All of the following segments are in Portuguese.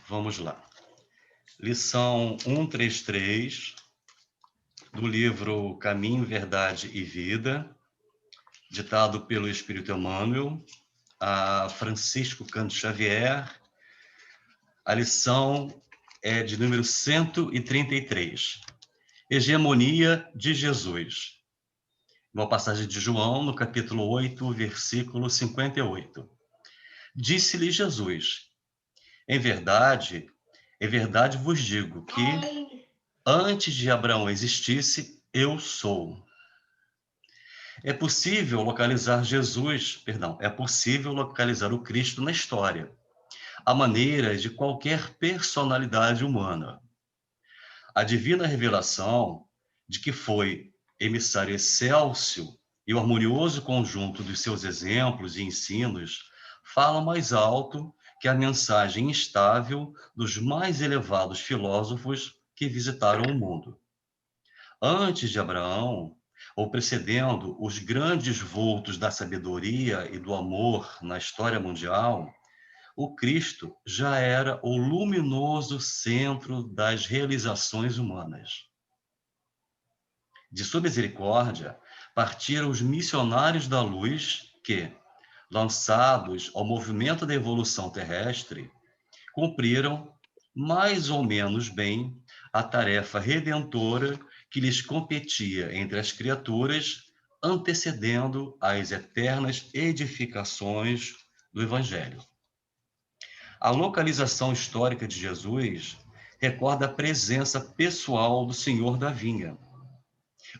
Vamos lá. Lição 133, do livro Caminho, Verdade e Vida, ditado pelo Espírito Emmanuel, a Francisco Cândido Xavier. A lição é de número 133. Hegemonia de Jesus. Uma passagem de João, no capítulo 8, versículo 58. Disse-lhe Jesus: em verdade vos digo que, antes de Abraão existisse, eu sou. É possível localizar o Cristo na história, à maneira de qualquer personalidade humana. A divina revelação de que foi emissário excelso e o harmonioso conjunto dos seus exemplos e ensinos falam mais alto que a mensagem instável dos mais elevados filósofos que visitaram o mundo. Antes de Abraão, ou precedendo os grandes vultos da sabedoria e do amor na história mundial, o Cristo já era o luminoso centro das realizações humanas. De sua misericórdia, partiram os missionários da luz que, lançados ao movimento da evolução terrestre, cumpriram mais ou menos bem a tarefa redentora que lhes competia entre as criaturas, antecedendo as eternas edificações do Evangelho. A localização histórica de Jesus recorda a presença pessoal do Senhor da vinha.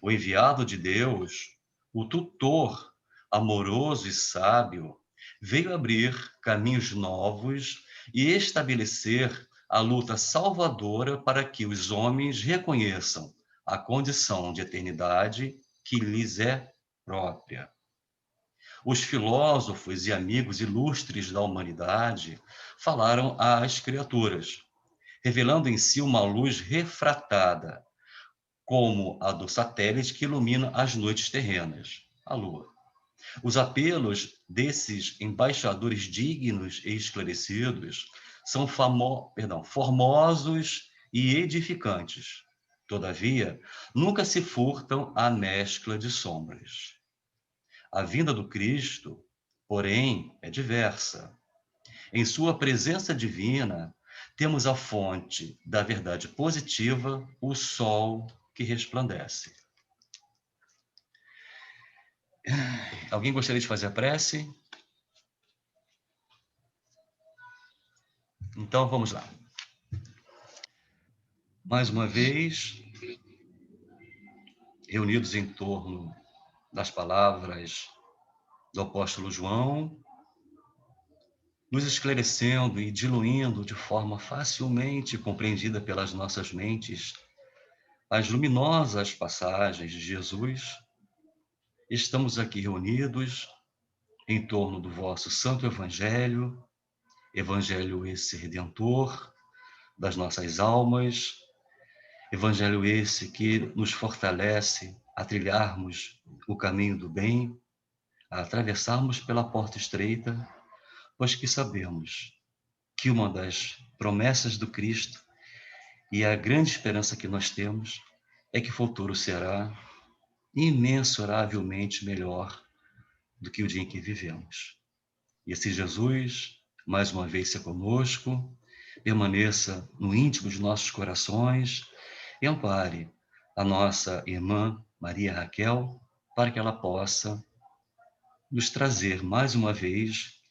O enviado de Deus, o tutor amoroso e sábio, veio abrir caminhos novos e estabelecer a luta salvadora para que os homens reconheçam a condição de eternidade que lhes é própria. Os filósofos e amigos ilustres da humanidade falaram às criaturas, revelando em si uma luz refratada, como a do satélite que ilumina as noites terrenas, a Lua. Os apelos desses embaixadores dignos e esclarecidos são formosos e edificantes. Todavia, nunca se furtam à mescla de sombras. A vinda do Cristo, porém, é diversa. Em sua presença divina, temos a fonte da verdade positiva, o sol que resplandece. Alguém gostaria de fazer a prece? Então, vamos lá. Mais uma vez, reunidos em torno das palavras do apóstolo João, nos esclarecendo e diluindo de forma facilmente compreendida pelas nossas mentes as luminosas passagens de Jesus, estamos aqui reunidos em torno do vosso Santo Evangelho, Evangelho esse redentor das nossas almas, Evangelho esse que nos fortalece a trilharmos o caminho do bem, a atravessarmos pela porta estreita, pois que sabemos que uma das promessas do Cristo e a grande esperança que nós temos é que o futuro será imensuravelmente melhor do que o dia em que vivemos. E esse Jesus, mais uma vez, seja conosco, permaneça no íntimo de nossos corações e ampare a nossa irmã Maria Raquel, para que ela possa nos trazer mais uma vez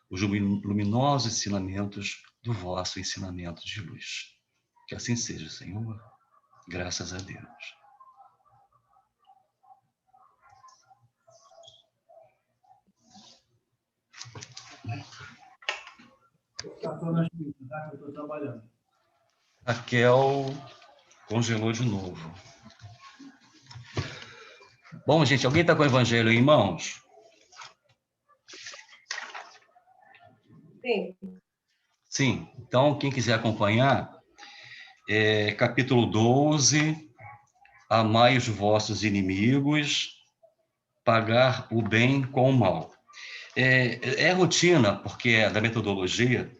os luminosos ensinamentos do vosso ensinamento de luz. Que assim seja, Senhor. Graças a Deus. Raquel congelou de novo. Bom, gente, alguém está com o Evangelho em mãos? Sim. Sim. Então, quem quiser acompanhar, capítulo 12, amai os vossos inimigos, pagar o bem com o mal. É rotina, porque é da metodologia,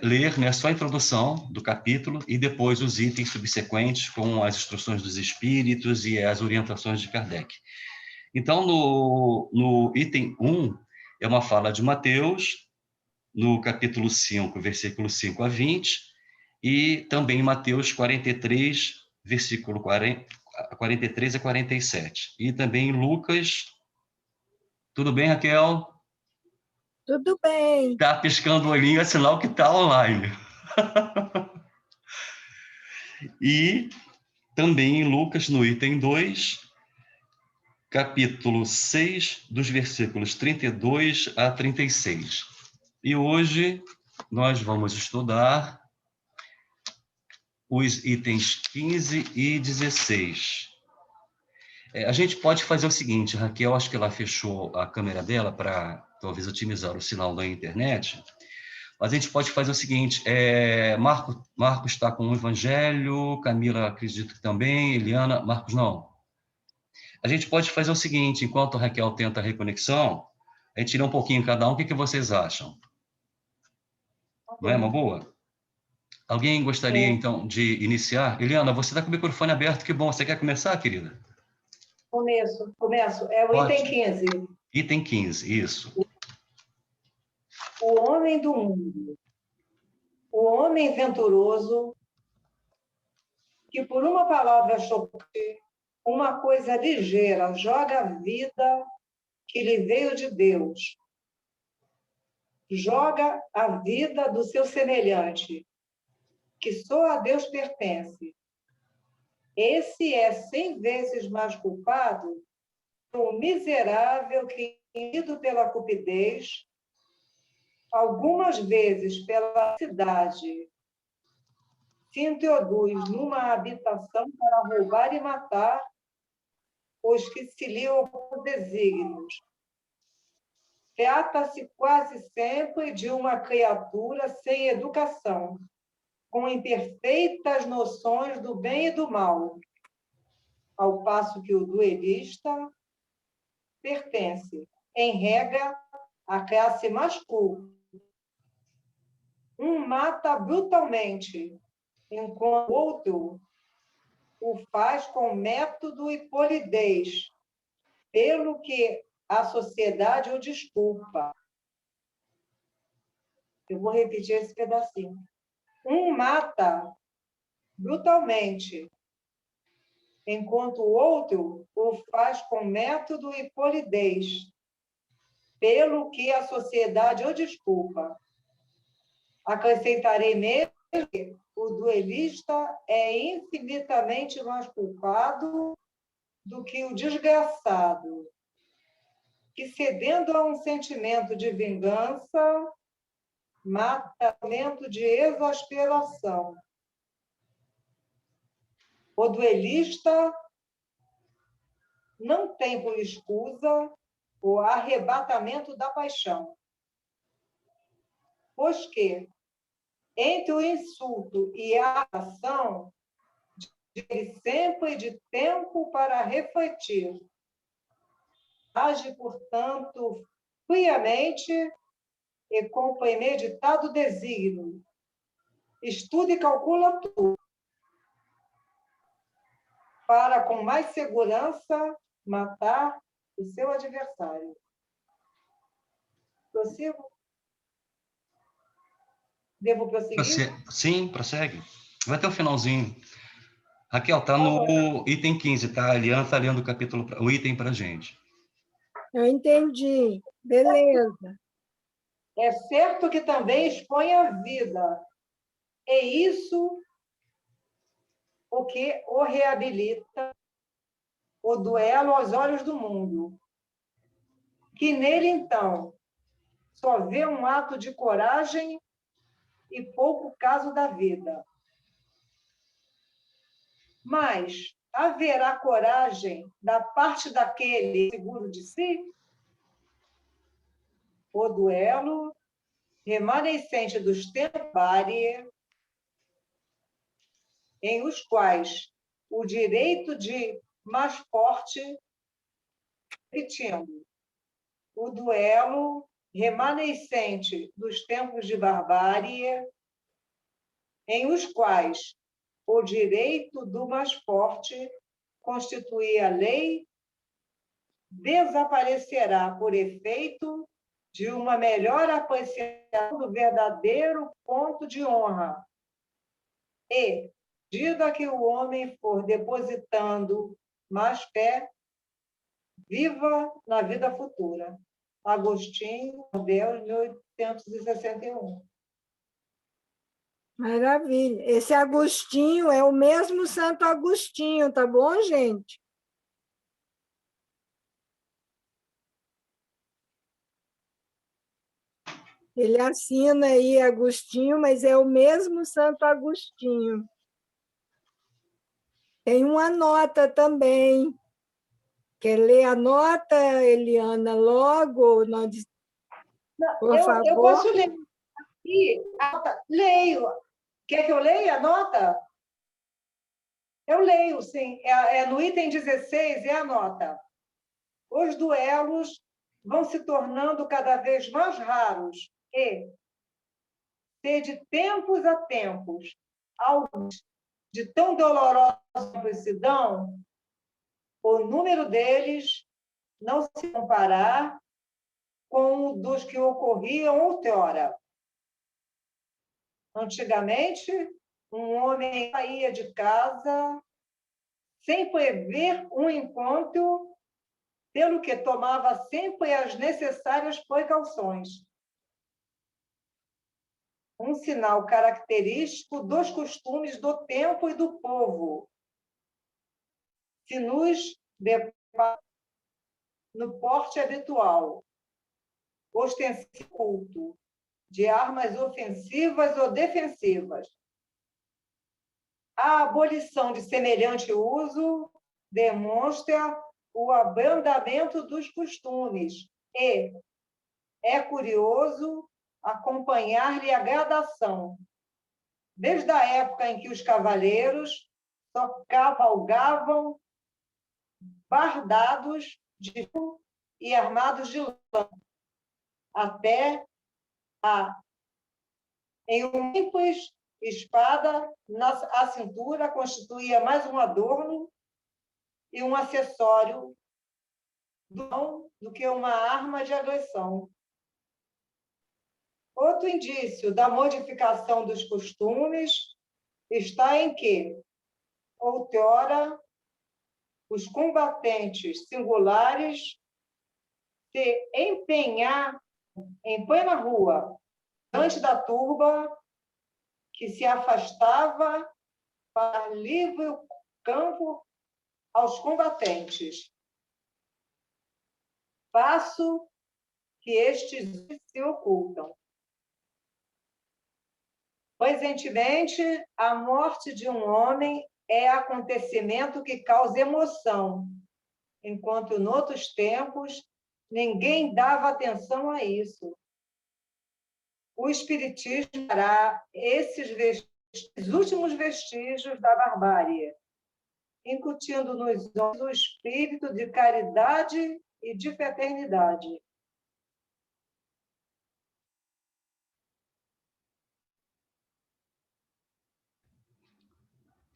ler, né, só a introdução do capítulo e depois os itens subsequentes com as instruções dos espíritos e as orientações de Kardec. Então, no item 1, é uma fala de Mateus, no capítulo 5, versículo 5 a 20, e também Mateus 43, versículo 43 a 47. E também Lucas. Tudo bem, Raquel? Tudo bem. Tá piscando o olhinho, é sinal que está online. E também em Lucas, no item 2, capítulo 6, dos versículos 32 a 36. E hoje nós vamos estudar os itens 15 e 16. A gente pode fazer o seguinte, Raquel, acho que ela fechou a câmera dela para talvez otimizar o sinal da internet, mas a gente pode fazer o seguinte, Marcos está com o Evangelho, Camila acredito que também, Eliana, Marcos não. A gente pode fazer o seguinte, enquanto a Raquel tenta a reconexão, a gente tira um pouquinho cada um, o que vocês acham? Não é uma boa? Alguém gostaria, então, de iniciar? Eliana, você está com o microfone aberto, que bom. Você quer começar, querida? Começo. É o item Ótimo. 15. Item 15, isso. O homem do mundo. O homem venturoso, que por uma palavra chocante, uma coisa ligeira, joga a vida que lhe veio de Deus. Joga a vida do seu semelhante, que só a Deus pertence. Esse é 100 vezes mais culpado que o miserável que, ido pela cupidez, algumas vezes pela cidade, se introduz numa habitação para roubar e matar os que se lhe opõem desígnios. Trata-se quase sempre de uma criatura sem educação, com imperfeitas noções do bem e do mal, ao passo que o duelista pertence, em regra, à classe mais culta. Um mata brutalmente, enquanto o outro o faz com método e polidez, pelo que a sociedade o desculpa. Eu vou repetir esse pedacinho. Um mata brutalmente, enquanto o outro o faz com método e polidez, pelo que a sociedade o desculpa. Acrescentarei mesmo que o duelista é infinitamente mais culpado do que o desgraçado, que, cedendo a um sentimento de vingança, mata momento de exasperação. O duelista não tem por escusa o arrebatamento da paixão, pois que, entre o insulto e a ação, ele sempre de tempo para refletir. Age, portanto, friamente e com premeditado desígnio. Estuda e calcula tudo, para, com mais segurança, matar o seu adversário. Prossigo? Devo prosseguir? Sim, prossegue. Vai até o finalzinho. Raquel, tá no item 15, tá? A Eliana está lendo o item para a gente. Eu entendi. Beleza. É certo que também expõe a vida. É isso o que o reabilita, o duelo aos olhos do mundo. Que nele, então, só vê um ato de coragem e pouco caso da vida. Mas haverá coragem da parte daquele seguro de si? O duelo remanescente dos tempos em os quais o direito de mais forte, repetindo, o duelo remanescente dos tempos de barbárie, em os quais o direito do mais forte constituir a lei, desaparecerá por efeito de uma melhor apreciação do verdadeiro ponto de honra. E, medida que o homem for depositando mais fé, viva na vida futura. Agostinho, Deus, 1861. Maravilha. Esse Agostinho é o mesmo Santo Agostinho, tá bom, gente? Ele assina aí Agostinho, mas é o mesmo Santo Agostinho. Tem uma nota também. Quer ler a nota, Eliana, logo? Por favor. Eu posso ler aqui. Leio. Quer que eu leia a nota? Eu leio, sim. No item 16, é a nota. Os duelos vão se tornando cada vez mais raros e, se de tempos a tempos, alguns de tão dolorosa simplicidão, o número deles não se comparar com o dos que ocorriam outrora. Antigamente, um homem saía de casa sem prever um encontro, pelo que tomava sempre as necessárias precauções. Um sinal característico dos costumes do tempo e do povo. Se nos depara no porte habitual, ostensivo culto, de armas ofensivas ou defensivas. A abolição de semelhante uso demonstra o abrandamento dos costumes e é curioso acompanhar-lhe a gradação, desde a época em que os cavaleiros só cavalgavam bardados de e armados de lã, até em um simples espada à cintura constituía mais um adorno e um acessório do que uma arma de agressão. Outro indício da modificação dos costumes está em que, outrora, os combatentes singulares se empenhar em plena rua, diante da turba que se afastava para livre campo aos combatentes. Passo que estes se ocultam. Presentemente, a morte de um homem é acontecimento que causa emoção, enquanto, noutros tempos, ninguém dava atenção a isso. O Espiritismo dará esses últimos vestígios da barbárie, incutindo nos homens o espírito de caridade e de fraternidade.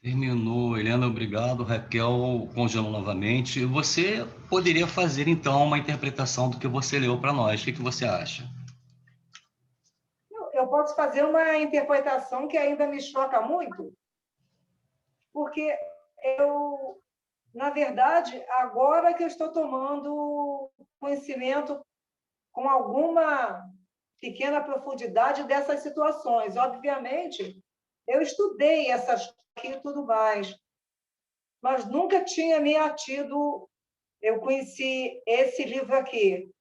Terminou, Helena, obrigado. Raquel congelou novamente. Você poderia fazer, então, uma interpretação do que você leu para nós. O que você acha? Eu posso fazer uma interpretação que ainda me choca muito, porque na verdade, agora que eu estou tomando conhecimento com alguma pequena profundidade dessas situações. Obviamente, eu estudei essas aqui e tudo mais, mas nunca tinha me atido. Eu conheci esse livro aqui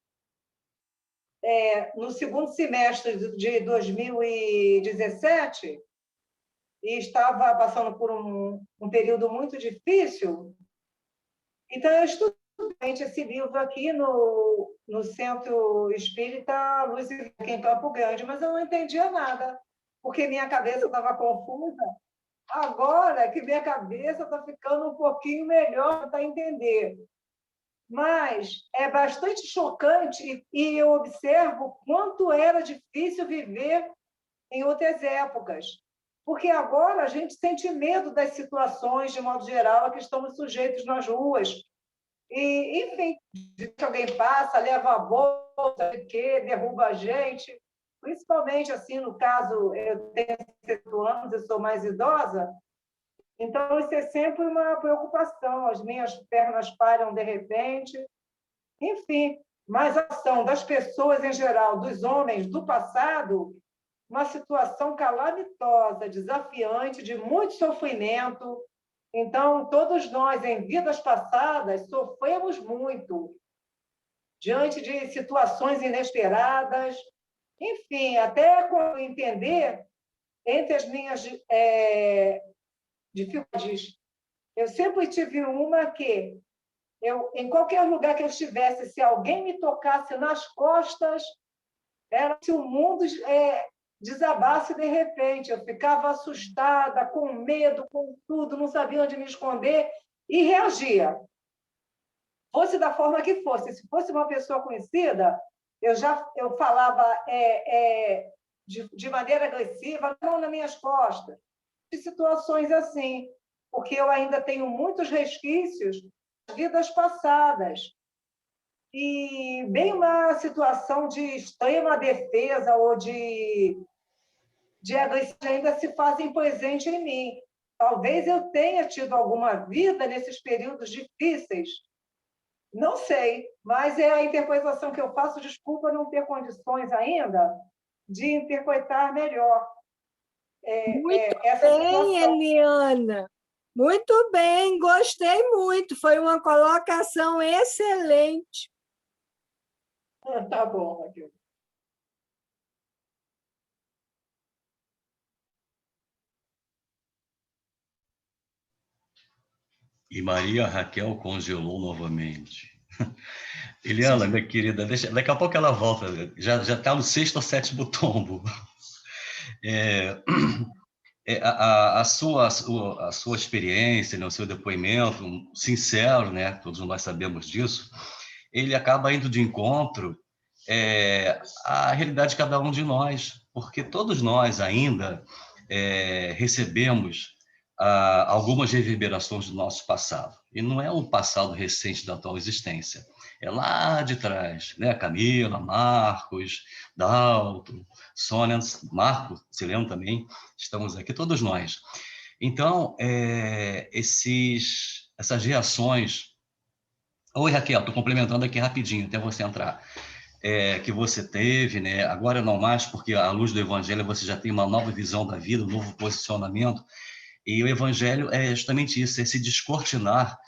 no segundo semestre de 2017 e estava passando por um período muito difícil. Então, eu estudei esse livro aqui no Centro Espírita Luz e Vida, em Campo Grande, mas eu não entendia nada, porque minha cabeça estava confusa. Agora que minha cabeça está ficando um pouquinho melhor para entender. mas é bastante chocante e eu observo quanto era difícil viver em outras épocas. Porque agora a gente sente medo das situações, de modo geral, a que estamos sujeitos nas ruas. E, enfim, se alguém passa, leva a bolsa, derruba a gente. Principalmente, assim, no caso, eu tenho 60 anos, eu sou mais idosa, então isso é sempre uma preocupação. As minhas pernas param de repente. Enfim, mas a ação das pessoas em geral, dos homens do passado, uma situação calamitosa, desafiante, de muito sofrimento. Então, todos nós, em vidas passadas, sofremos muito diante de situações inesperadas. Enfim, até quando entender, entre as minhas dificuldades, eu sempre tive uma que, em qualquer lugar que eu estivesse, se alguém me tocasse nas costas, era se o mundo desabasse de repente. Eu ficava assustada, com medo, com tudo, não sabia onde me esconder e reagia. Fosse da forma que fosse. Se fosse uma pessoa conhecida, eu falava de maneira agressiva, não nas minhas costas. De situações assim, porque eu ainda tenho muitos resquícios das vidas passadas. E bem uma situação de extrema defesa ou de agressão ainda se fazem presente em mim. Talvez eu tenha tido alguma vida nesses períodos difíceis. Não sei, mas é a interpretação que eu faço. Desculpa não ter condições ainda de interpretar melhor essa Muito bem, situação. Eliana. Muito bem, gostei muito. Foi uma colocação excelente. Tá bom, Raquel. E Maria Raquel congelou novamente. Eliana, minha querida, daqui a pouco ela volta. Já está no 6º ou 7º tombo. A sua experiência, né, o seu depoimento, sincero, né, todos nós sabemos disso, ele acaba indo de encontro à realidade de cada um de nós, porque todos nós ainda recebemos algumas reverberações do nosso passado. E não é um passado recente da atual existência. É lá de trás, né? Camila, Marcos, Dalton, Sônia, Marco, se lembra também, estamos aqui, todos nós. Então, essas reações... Oi, Raquel, estou complementando aqui rapidinho, até você entrar. Que você teve, né? Agora não mais, porque à luz do Evangelho você já tem uma nova visão da vida, um novo posicionamento, e o Evangelho é justamente isso, é se descortinar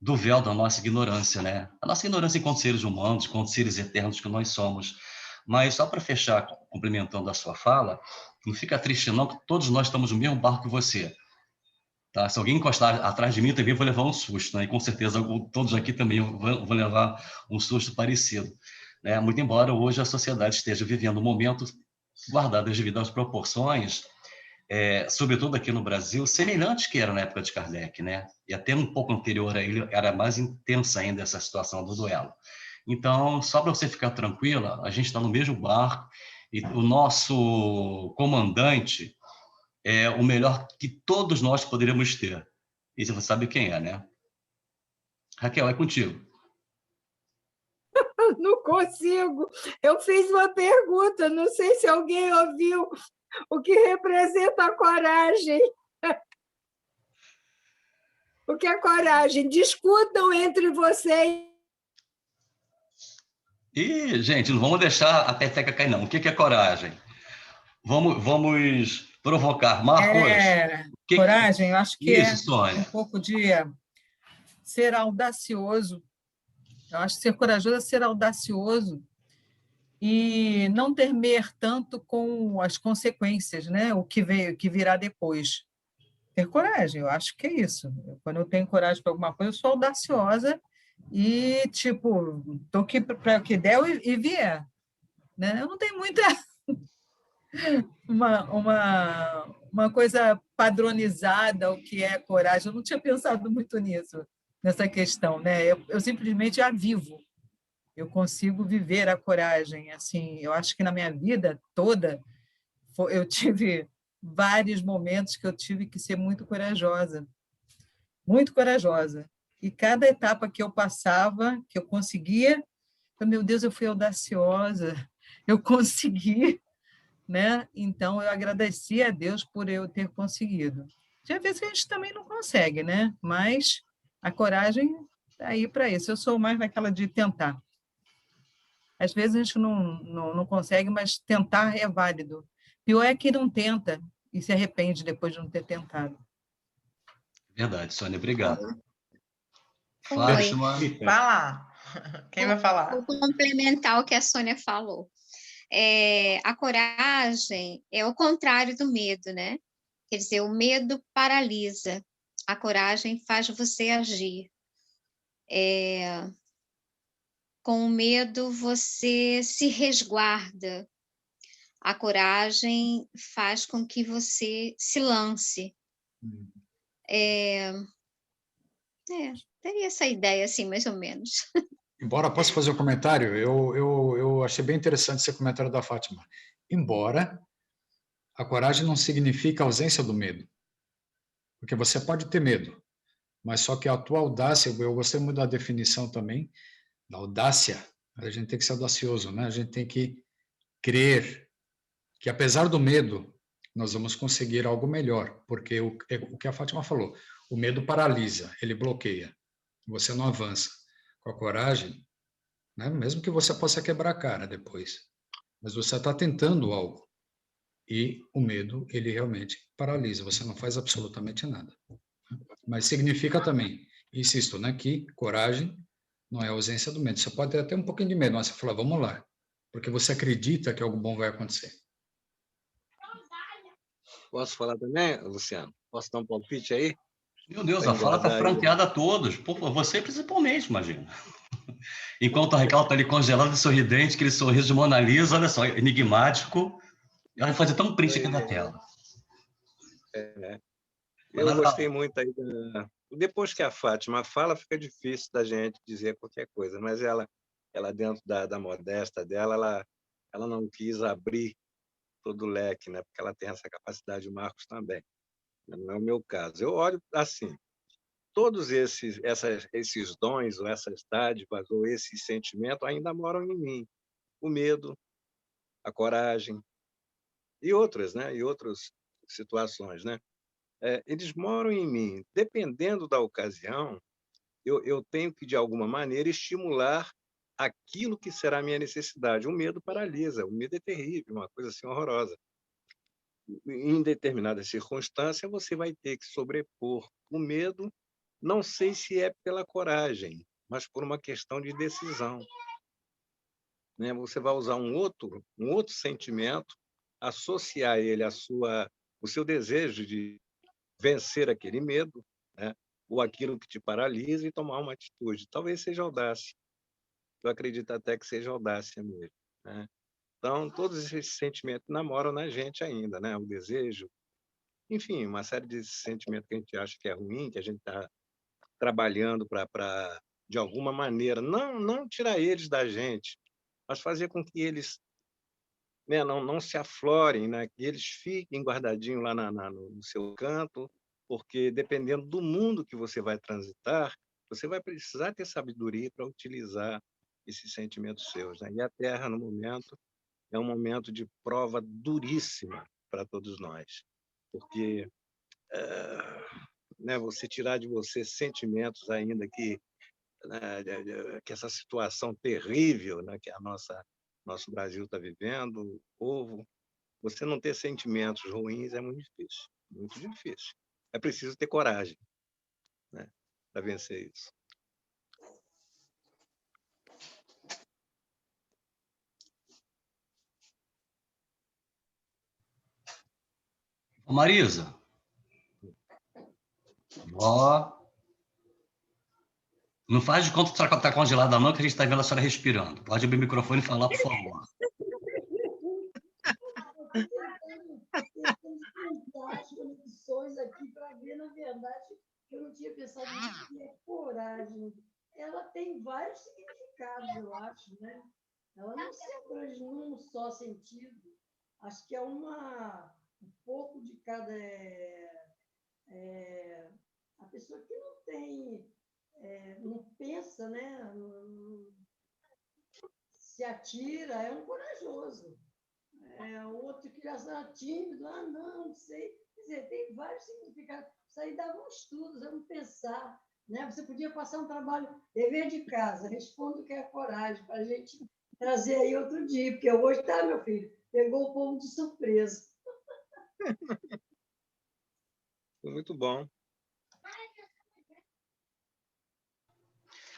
do véu da nossa ignorância, né? A nossa ignorância enquanto seres humanos, enquanto seres eternos que nós somos. Mas só para fechar, complementando a sua fala, não fica triste não, que todos nós estamos no mesmo barco que você. Tá? Se alguém encostar atrás de mim, também vou levar um susto, né? E com certeza todos aqui também vão levar um susto parecido, né? Muito embora hoje a sociedade esteja vivendo um momento, guardado as devidas proporções, sobretudo aqui no Brasil, semelhante que era na época de Kardec, né? E até um pouco anterior a ele, era mais intensa ainda essa situação do duelo. Então, só para você ficar tranquila, a gente está no mesmo barco e o nosso comandante é o melhor que todos nós poderíamos ter. E você sabe quem é, né? Raquel, é contigo. Não consigo. Eu fiz uma pergunta, não sei se alguém ouviu o que representa a coragem. O que é coragem? Discutam entre vocês. E, gente, não vamos deixar a peteca cair, não. O que é coragem? Vamos provocar. Marcos? Coragem, eu acho que Isso, é Sônia. um pouco de ser audacioso. Eu acho que ser corajoso é ser audacioso e não temer tanto com as consequências, né? O que virá depois. Ter coragem, eu acho que é isso. Quando eu tenho coragem para alguma coisa, eu sou audaciosa e, tipo, estou aqui para o que der e vier. Né? Eu não tenho muita... uma coisa padronizada, o que é coragem. Eu não tinha pensado muito nisso. nessa questão, né? Eu simplesmente a vivo. Eu consigo viver a coragem. Assim, eu acho que na minha vida toda eu tive vários momentos que eu tive que ser muito corajosa, muito corajosa. E cada etapa que eu passava, que eu conseguia, meu Deus, eu fui audaciosa, eu consegui, né? Então eu agradeci a Deus por eu ter conseguido. Já vezes que a gente também não consegue, né? Mas a coragem está aí para isso. Eu sou mais naquela de tentar. Às vezes a gente não consegue, mas tentar é válido. Pior é que não tenta e se arrepende depois de não ter tentado. Verdade, Sônia, obrigado. Foi. Fátima. Fala. Quem vai falar? Vou complementar o que a Sônia falou. A coragem é o contrário do medo, né? Quer dizer, o medo paralisa, a coragem faz você agir. Com o medo, você se resguarda. A coragem faz com que você se lance. Teria essa ideia, assim, mais ou menos. Embora, posso fazer um comentário? Eu achei bem interessante esse comentário da Fátima. Embora a coragem não significa ausência do medo, porque você pode ter medo, mas só que a tua audácia, eu gostei muito da definição também, da audácia, a gente tem que ser audacioso, né? A gente tem que crer que, apesar do medo, nós vamos conseguir algo melhor, porque o que a Fátima falou, o medo paralisa, ele bloqueia, você não avança. Com a coragem, né? Mesmo que você possa quebrar a cara depois, mas você está tentando algo, e o medo, ele realmente paralisa, você não faz absolutamente nada. Mas significa também, insisto, né, que coragem não é ausência do medo. Você pode ter até um pouquinho de medo, mas você fala, vamos lá, porque você acredita que algo bom vai acontecer. Posso falar também, Luciano? Posso dar um palpite aí? Meu Deus, a fala está franqueada a todos. Por favor, você principalmente, imagina. Enquanto a Raquel está ali congelada e sorridente, aquele sorriso de Mona Lisa, olha só, enigmático. Ela vai fazer tão print aqui da tela. Eu gostei muito aí depois que a Fátima fala, fica difícil da gente dizer qualquer coisa, mas ela dentro da modéstia dela, ela não quis abrir todo o leque, né? Porque ela tem essa capacidade, o Marcos também. Não é o meu caso. Eu olho assim, todos esses dons, ou essas dádivas, ou esses sentimentos ainda moram em mim. O medo, a coragem e outras, né? E outras situações, né? Eles moram em mim. Dependendo da ocasião, eu tenho que, de alguma maneira, estimular aquilo que será a minha necessidade. O medo paralisa, o medo é terrível, uma coisa assim horrorosa. Em determinada circunstância, você vai ter que sobrepor o medo, não sei se é pela coragem, mas por uma questão de decisão. Né? Você vai usar um outro sentimento, associar ele o seu desejo de vencer aquele medo, né? Ou aquilo que te paralisa e tomar uma atitude. Talvez seja audácia. Eu acredito até que seja audácia mesmo, né? Então, todos esses sentimentos namoram na gente ainda, né? O desejo, enfim, uma série de sentimentos que a gente acha que é ruim, que a gente está trabalhando para, de alguma maneira, não tirar eles da gente, mas fazer com que eles, né, não se aflorem, né? Que eles fiquem guardadinhos lá no seu canto, porque dependendo do mundo que você vai transitar, você vai precisar ter sabedoria para utilizar esses sentimentos seus, né? E a Terra, no momento, é um momento de prova duríssima para todos nós, porque né, você tirar de você sentimentos ainda que, né, que essa situação terrível, né, que nosso Brasil está vivendo, o povo, você não ter sentimentos ruins é muito difícil, muito difícil. É preciso ter coragem, né, para vencer isso. Marisa. Ó. Não faz de conta que está congelada, não, que a gente está vendo a senhora respirando. Pode abrir o microfone e falar, por favor. As conexões aqui para ver, na verdade, eu não tinha pensado nisso, que é coragem. coragem, ela tem vários significados, eu acho, né? Ela não se abrange num só sentido. Acho que é um pouco de cada... a pessoa que não tem, não pensa, né? Se atira, é um corajoso. Outro que já está tímido, não sei. Quer dizer, tem vários significados. Isso aí dava um estudo, vamos pensar. Né? Você podia passar um trabalho, dever de casa, responda o que é coragem, para a gente trazer aí outro dia, porque hoje, tá, meu filho, pegou o povo de surpresa. Muito bom.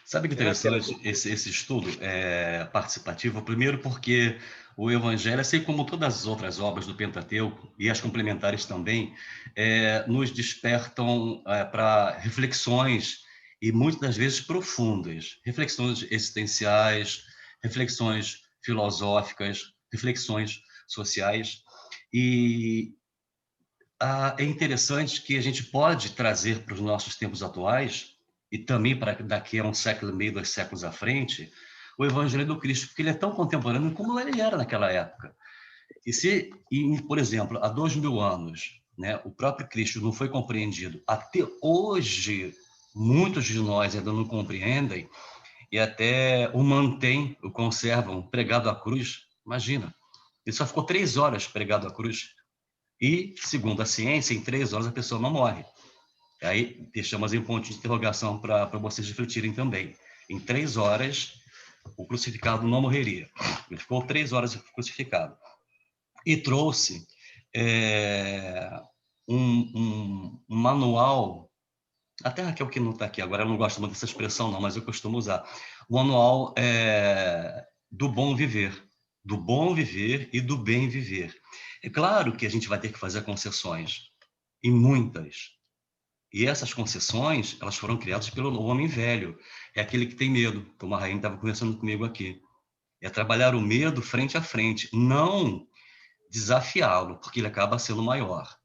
Sabe que interessante esse estudo participativo? Primeiro porque o Evangelho, assim como todas as outras obras do Pentateuco, e as complementares também, nos despertam para reflexões, e muitas das vezes profundas, reflexões existenciais, reflexões filosóficas, reflexões sociais, e é interessante que a gente pode trazer para os nossos tempos atuais, e também para daqui a um século e meio, 2 séculos à frente, o Evangelho do Cristo, porque ele é tão contemporâneo como ele era naquela época. Por exemplo, há 2000 anos, né, o próprio Cristo não foi compreendido, até hoje, muitos de nós ainda não compreendem, e até o mantêm, o conservam pregado à cruz. Imagina, ele só ficou 3 horas pregado à cruz. E, segundo a ciência, em 3 horas a pessoa não morre. Aí deixamos em ponto de interrogação para vocês refletirem também. Em 3 horas, o crucificado não morreria. Ele ficou 3 horas crucificado. E trouxe um manual, até Raquel que não está aqui agora, eu não gosto muito dessa expressão não, mas eu costumo usar. O manual do bom viver e do bem viver. É claro que a gente vai ter que fazer concessões, e muitas. E essas concessões, elas foram criadas pelo homem velho. É aquele que tem medo, como a Rainha estava conversando comigo aqui. É trabalhar o medo frente a frente, não desafiá-lo, porque ele acaba sendo maior.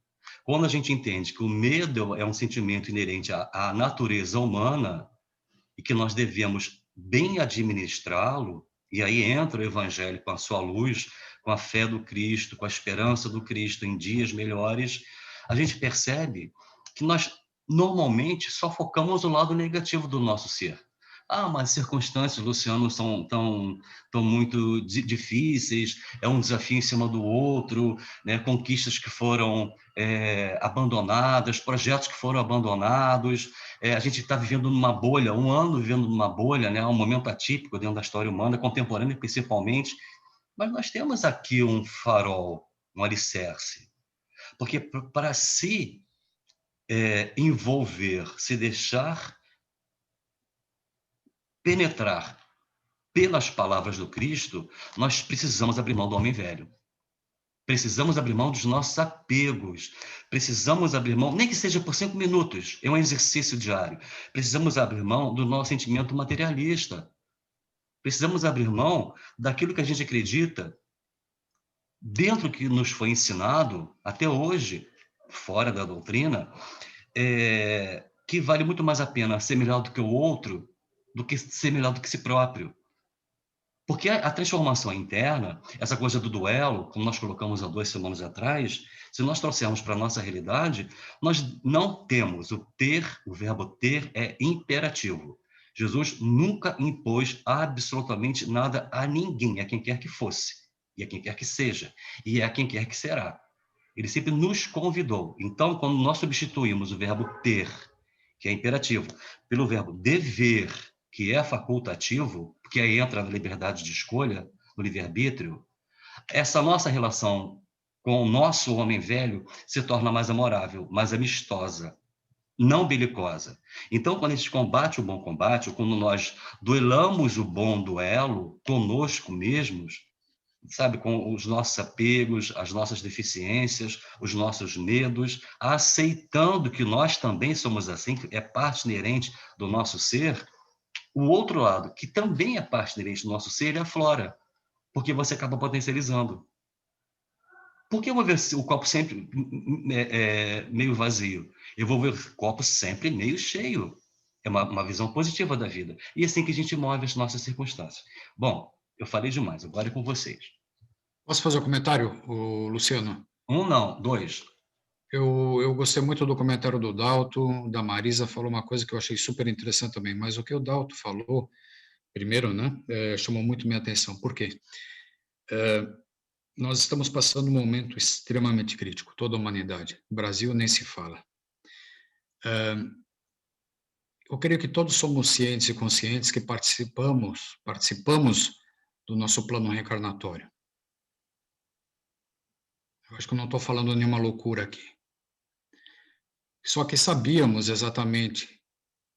Quando a gente entende que o medo é um sentimento inerente à natureza humana e que nós devemos bem administrá-lo, e aí entra o Evangelho com a sua luz, com a fé do Cristo, com a esperança do Cristo em dias melhores, a gente percebe que nós normalmente só focamos o lado negativo do nosso ser. Mas as circunstâncias, Luciano, tão muito difíceis, é um desafio em cima do outro, né? Conquistas que foram abandonadas, projetos que foram abandonados, a gente está vivendo numa bolha, um ano vivendo numa bolha, né? Um momento atípico dentro da história humana, contemporânea principalmente, mas nós temos aqui um farol, um alicerce, porque para se envolver, se deixar penetrar pelas palavras do Cristo, nós precisamos abrir mão do homem velho. Precisamos abrir mão dos nossos apegos. Precisamos abrir mão, nem que seja por 5 minutos, é um exercício diário. Precisamos abrir mão do nosso sentimento materialista. Precisamos abrir mão daquilo que a gente acredita, dentro do que nos foi ensinado, até hoje, fora da doutrina, que vale muito mais a pena ser melhor do que o outro, do que ser melhor do que si próprio. Porque a transformação interna, essa coisa do duelo, como nós colocamos há 2 semanas atrás, se nós trouxermos para a nossa realidade, nós não temos o verbo ter é imperativo. Jesus nunca impôs absolutamente nada a ninguém, a quem quer que fosse, e a quem quer que seja, e a quem quer que será. Ele sempre nos convidou. Então, quando nós substituímos o verbo ter, que é imperativo, pelo verbo dever, que é facultativo, porque aí entra na liberdade de escolha, no livre-arbítrio, essa nossa relação com o nosso homem velho se torna mais amorável, mais amistosa, não belicosa. Então, quando a gente combate o bom combate, ou quando nós duelamos o bom duelo conosco mesmos, sabe, com os nossos apegos, as nossas deficiências, os nossos medos, aceitando que nós também somos assim, que é parte inerente do nosso ser, o outro lado, que também é parte inerente do nosso ser, ele aflora, porque você acaba potencializando. Por que eu vou ver o copo sempre meio vazio? Eu vou ver o copo sempre meio cheio. É uma visão positiva da vida. E é assim que a gente move as nossas circunstâncias. Bom, eu falei demais, agora é com vocês. Posso fazer um comentário, Luciano? Um não, dois. Eu gostei muito do comentário do Dalto, da Marisa falou uma coisa que eu achei super interessante também, mas o que o Dalto falou, primeiro, né, chamou muito minha atenção. Por quê? Nós estamos passando um momento extremamente crítico, toda a humanidade. O Brasil nem se fala. Eu creio que todos somos cientes e conscientes que participamos do nosso plano reencarnatório. Eu acho que eu não estou falando nenhuma loucura aqui. Só que sabíamos exatamente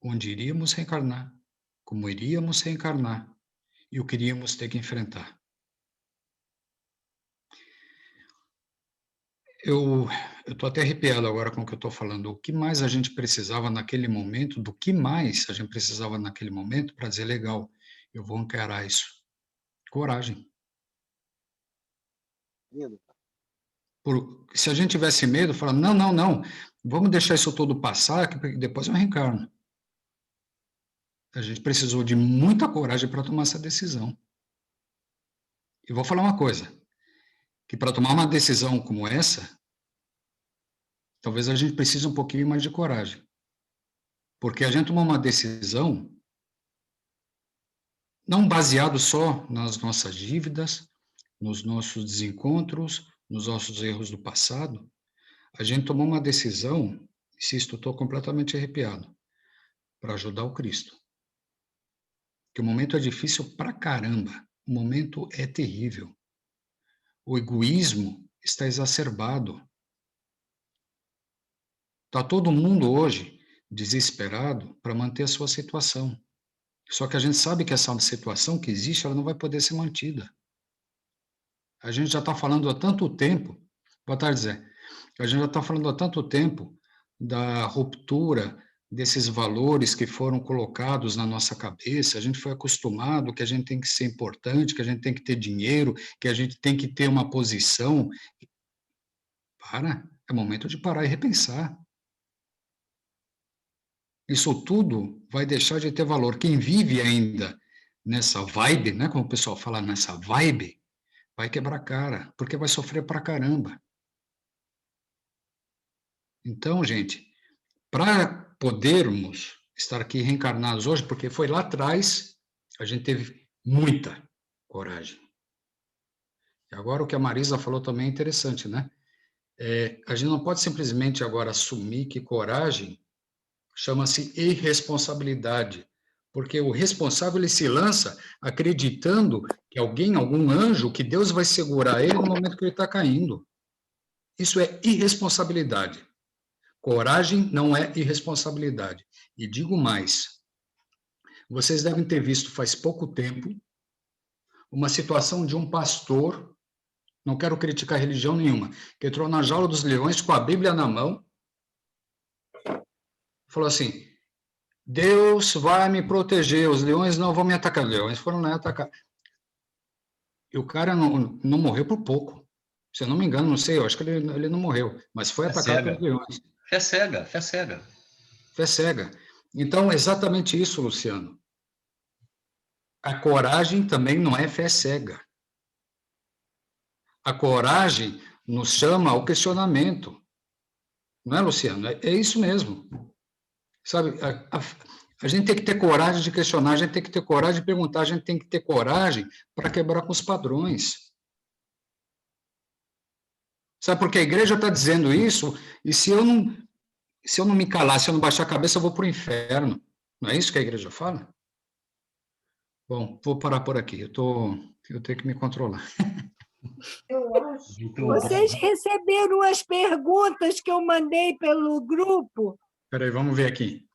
onde iríamos reencarnar, como iríamos reencarnar e o que iríamos ter que enfrentar. Eu estou até arrepiado agora com o que eu estou falando. O que mais a gente precisava naquele momento, do que mais a gente precisava naquele momento para dizer, legal, eu vou encarar isso. Coragem. Se a gente tivesse medo, falar, não, vamos deixar isso todo passar, que depois eu reencarno. A gente precisou de muita coragem para tomar essa decisão. E vou falar uma coisa, que para tomar uma decisão como essa, talvez a gente precise um pouquinho mais de coragem. Porque a gente tomou uma decisão não baseado só nas nossas dívidas, nos nossos desencontros, nos nossos erros do passado. A gente tomou uma decisão, insisto, estou completamente arrepiado, para ajudar o Cristo. Que o momento é difícil pra caramba, o momento é terrível. O egoísmo está exacerbado. Está todo mundo hoje desesperado para manter a sua situação. Só que a gente sabe que essa situação que existe, ela não vai poder ser mantida. A gente já está falando há tanto tempo, boa tarde, Zé, a gente já está falando há tanto tempo da ruptura desses valores que foram colocados na nossa cabeça, a gente foi acostumado que a gente tem que ser importante, que a gente tem que ter dinheiro, que a gente tem que ter uma posição. É momento de parar e repensar. Isso tudo vai deixar de ter valor. Quem vive ainda nessa vibe, né, como o pessoal fala, nessa vibe, vai quebrar a cara, porque vai sofrer pra caramba. Então, gente, para podermos estar aqui reencarnados hoje, porque foi lá atrás, a gente teve muita coragem. E agora o que a Marisa falou também é interessante, né? A gente não pode simplesmente agora assumir que coragem chama-se irresponsabilidade, porque o responsável ele se lança acreditando que alguém, algum anjo, que Deus vai segurar ele no momento que ele está caindo. Isso é irresponsabilidade. Coragem não é irresponsabilidade. E digo mais, vocês devem ter visto faz pouco tempo uma situação de um pastor, não quero criticar religião nenhuma, que entrou na jaula dos leões com a Bíblia na mão, falou assim, Deus vai me proteger, os leões não vão me atacar. Os leões foram lá atacar. E o cara não morreu por pouco. Se eu não me engano, não sei, eu acho que ele não morreu, mas foi atacado pelos leões. Fé cega, fé cega. Fé cega. Então, exatamente isso, Luciano. A coragem também não é fé cega. A coragem nos chama ao questionamento. Não é, Luciano? É isso mesmo. Sabe, a gente tem que ter coragem de questionar, a gente tem que ter coragem de perguntar, a gente tem que ter coragem para quebrar com os padrões. Sabe, porque a igreja está dizendo isso, e se eu não me calar, se eu não baixar a cabeça, eu vou para o inferno. Não é isso que a igreja fala? Bom, vou parar por aqui, eu tenho que me controlar. Eu acho. Vocês receberam as perguntas que eu mandei pelo grupo? Espera aí, vamos ver aqui.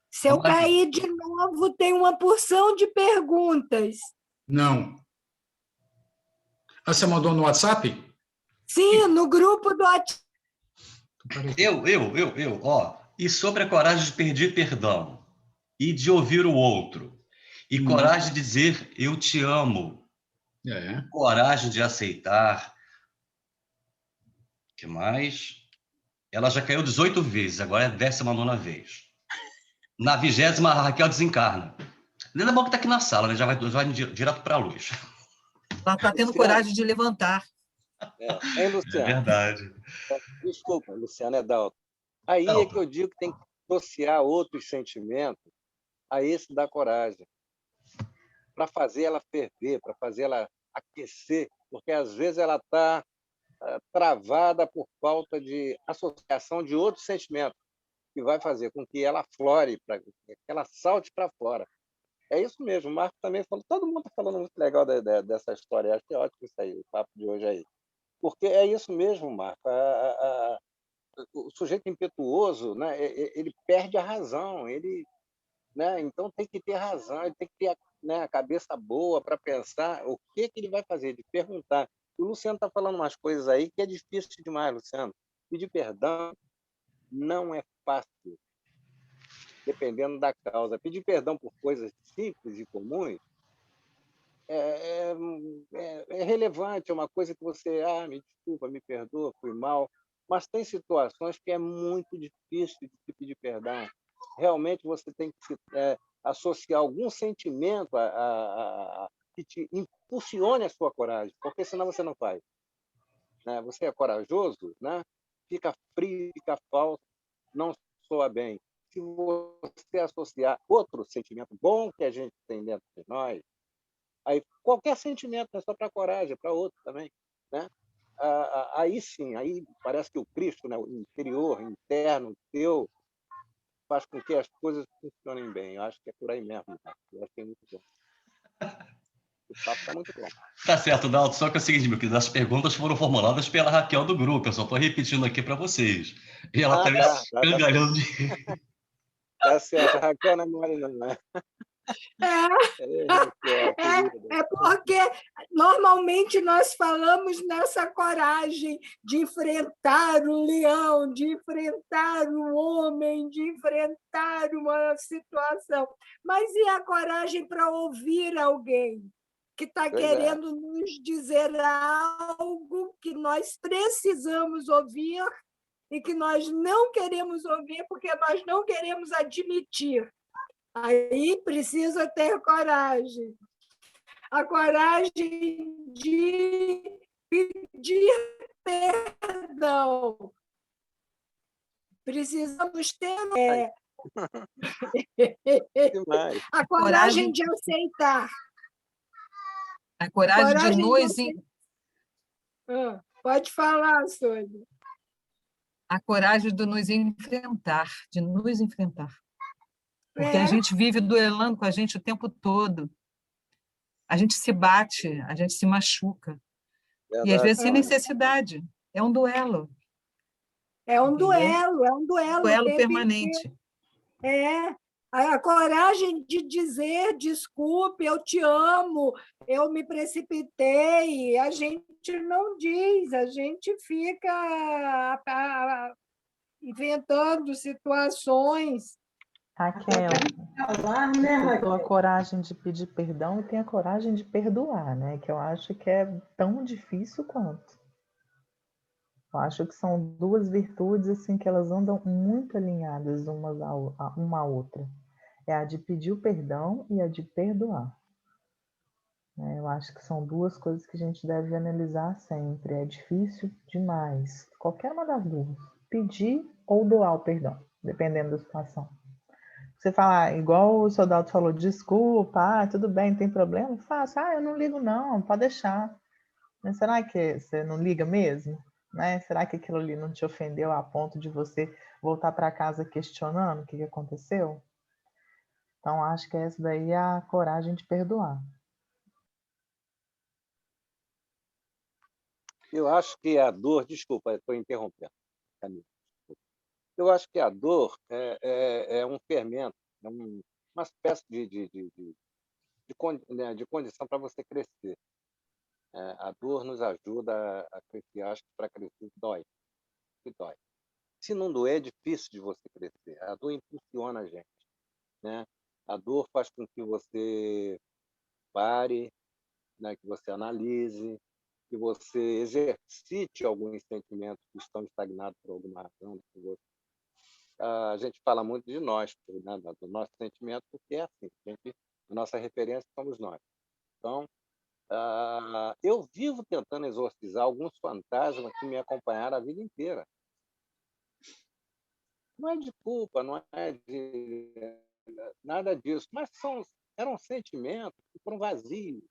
Se eu cair de novo, tem uma porção de perguntas. Não. Você mandou no WhatsApp? Sim, no grupo do WhatsApp. Ó, e sobre a coragem de pedir perdão e de ouvir o outro, e coragem de dizer eu te amo, coragem de aceitar, o que mais? Ela já caiu 18 vezes, agora é a 19ª vez. Na 20ª, a Raquel desencarna. Ainda bom que está aqui na sala, né? Já vai direto para a luz. Ela está tendo coragem de levantar. Hein, É Luciano? verdade. Desculpa, Luciano, é Dalton. Aí é que eu digo que tem que associar outros sentimentos a esse da coragem, para fazer ela ferver, para fazer ela aquecer, porque às vezes ela está travada por falta de associação de outros sentimentos, que vai fazer com que ela flore, que ela salte para fora. É isso mesmo, o Marco também falou, todo mundo está falando muito legal dessa história, acho que é ótimo isso aí, o papo de hoje aí. Porque é isso mesmo, Marco, o sujeito impetuoso, né, ele perde a razão, né, então tem que ter razão, ele tem que ter né, a cabeça boa para pensar o que ele vai fazer, de perguntar. O Luciano está falando umas coisas aí que é difícil demais, Luciano. Pedir perdão não é fácil, dependendo da causa. Pedir perdão por coisas simples e comuns é relevante, é uma coisa que você, me desculpa, me perdoa, fui mal, mas tem situações que é muito difícil de se pedir perdão. Realmente você tem que associar algum sentimento que te impulsione a sua coragem, porque senão você não faz. Né? Você é corajoso, né? Fica frio, fica falso, não soa bem. Se você associar outro sentimento bom que a gente tem dentro de nós, aí qualquer sentimento, não é só para coragem, é para outro também, né? Aí sim, aí parece que o Cristo, né, o interior, interno, teu, faz com que as coisas funcionem bem. Eu acho que é por aí mesmo. Tá? Eu acho que é muito bom. O papo está muito bom. Tá certo, Dalton. Só que é o seguinte, meu querido, as perguntas foram formuladas pela Raquel do grupo. Eu só estou repetindo aqui para vocês. E ela está me escangalhando de... Tá certo. A Raquel não é mole, não, né? É porque normalmente nós falamos nessa coragem de enfrentar o leão, de enfrentar o homem, de enfrentar uma situação. Mas e a coragem para ouvir alguém que está querendo nos dizer algo que nós precisamos ouvir e que nós não queremos ouvir porque nós não queremos admitir? Aí precisa ter coragem. A coragem de pedir perdão. Precisamos ter a coragem de aceitar. A coragem de nos... Pode falar, Sônia. A coragem de nos enfrentar, Porque a gente vive duelando com a gente o tempo todo. A gente se bate, a gente se machuca. Verdade, e às vezes sem necessidade. É um duelo. É um duelo, é um duelo. Duelo permanente. A coragem de dizer desculpe, eu te amo, eu me precipitei, a gente não diz, a gente fica inventando situações. Raquel, tem a coragem de pedir perdão e tem a coragem de perdoar, né? Que eu acho que é tão difícil quanto. Eu acho que são duas virtudes assim que elas andam muito alinhadas uma à outra. É a de pedir o perdão e a de perdoar. Eu acho que são duas coisas que a gente deve analisar sempre. É difícil demais, qualquer uma das duas, pedir ou doar o perdão, dependendo da situação. Você fala, igual o soldado falou, desculpa, tudo bem, não tem problema, faça, eu não ligo não, pode deixar. Mas será que você não liga mesmo? Né? Será que aquilo ali não te ofendeu a ponto de você voltar para casa questionando o que aconteceu? Então, acho que essa daí é a coragem de perdoar. Eu acho que a dor, desculpa, estou interrompendo, Camila. Eu acho que a dor é um fermento, é uma espécie de condição para você crescer. A dor nos ajuda a crescer. Acho que para crescer dói. Se não doer, é difícil de você crescer. A dor impulsiona a gente. Né? A dor faz com que você pare, né? Que você analise, que você exercite alguns sentimentos que estão estagnados por alguma razão. a gente fala muito de nós, né, do nosso sentimento, porque é assim, a nossa referência somos nós. Então, eu vivo tentando exorcizar alguns fantasmas que me acompanharam a vida inteira. Não é de culpa, não é de nada disso, mas eram sentimentos que foram vazios,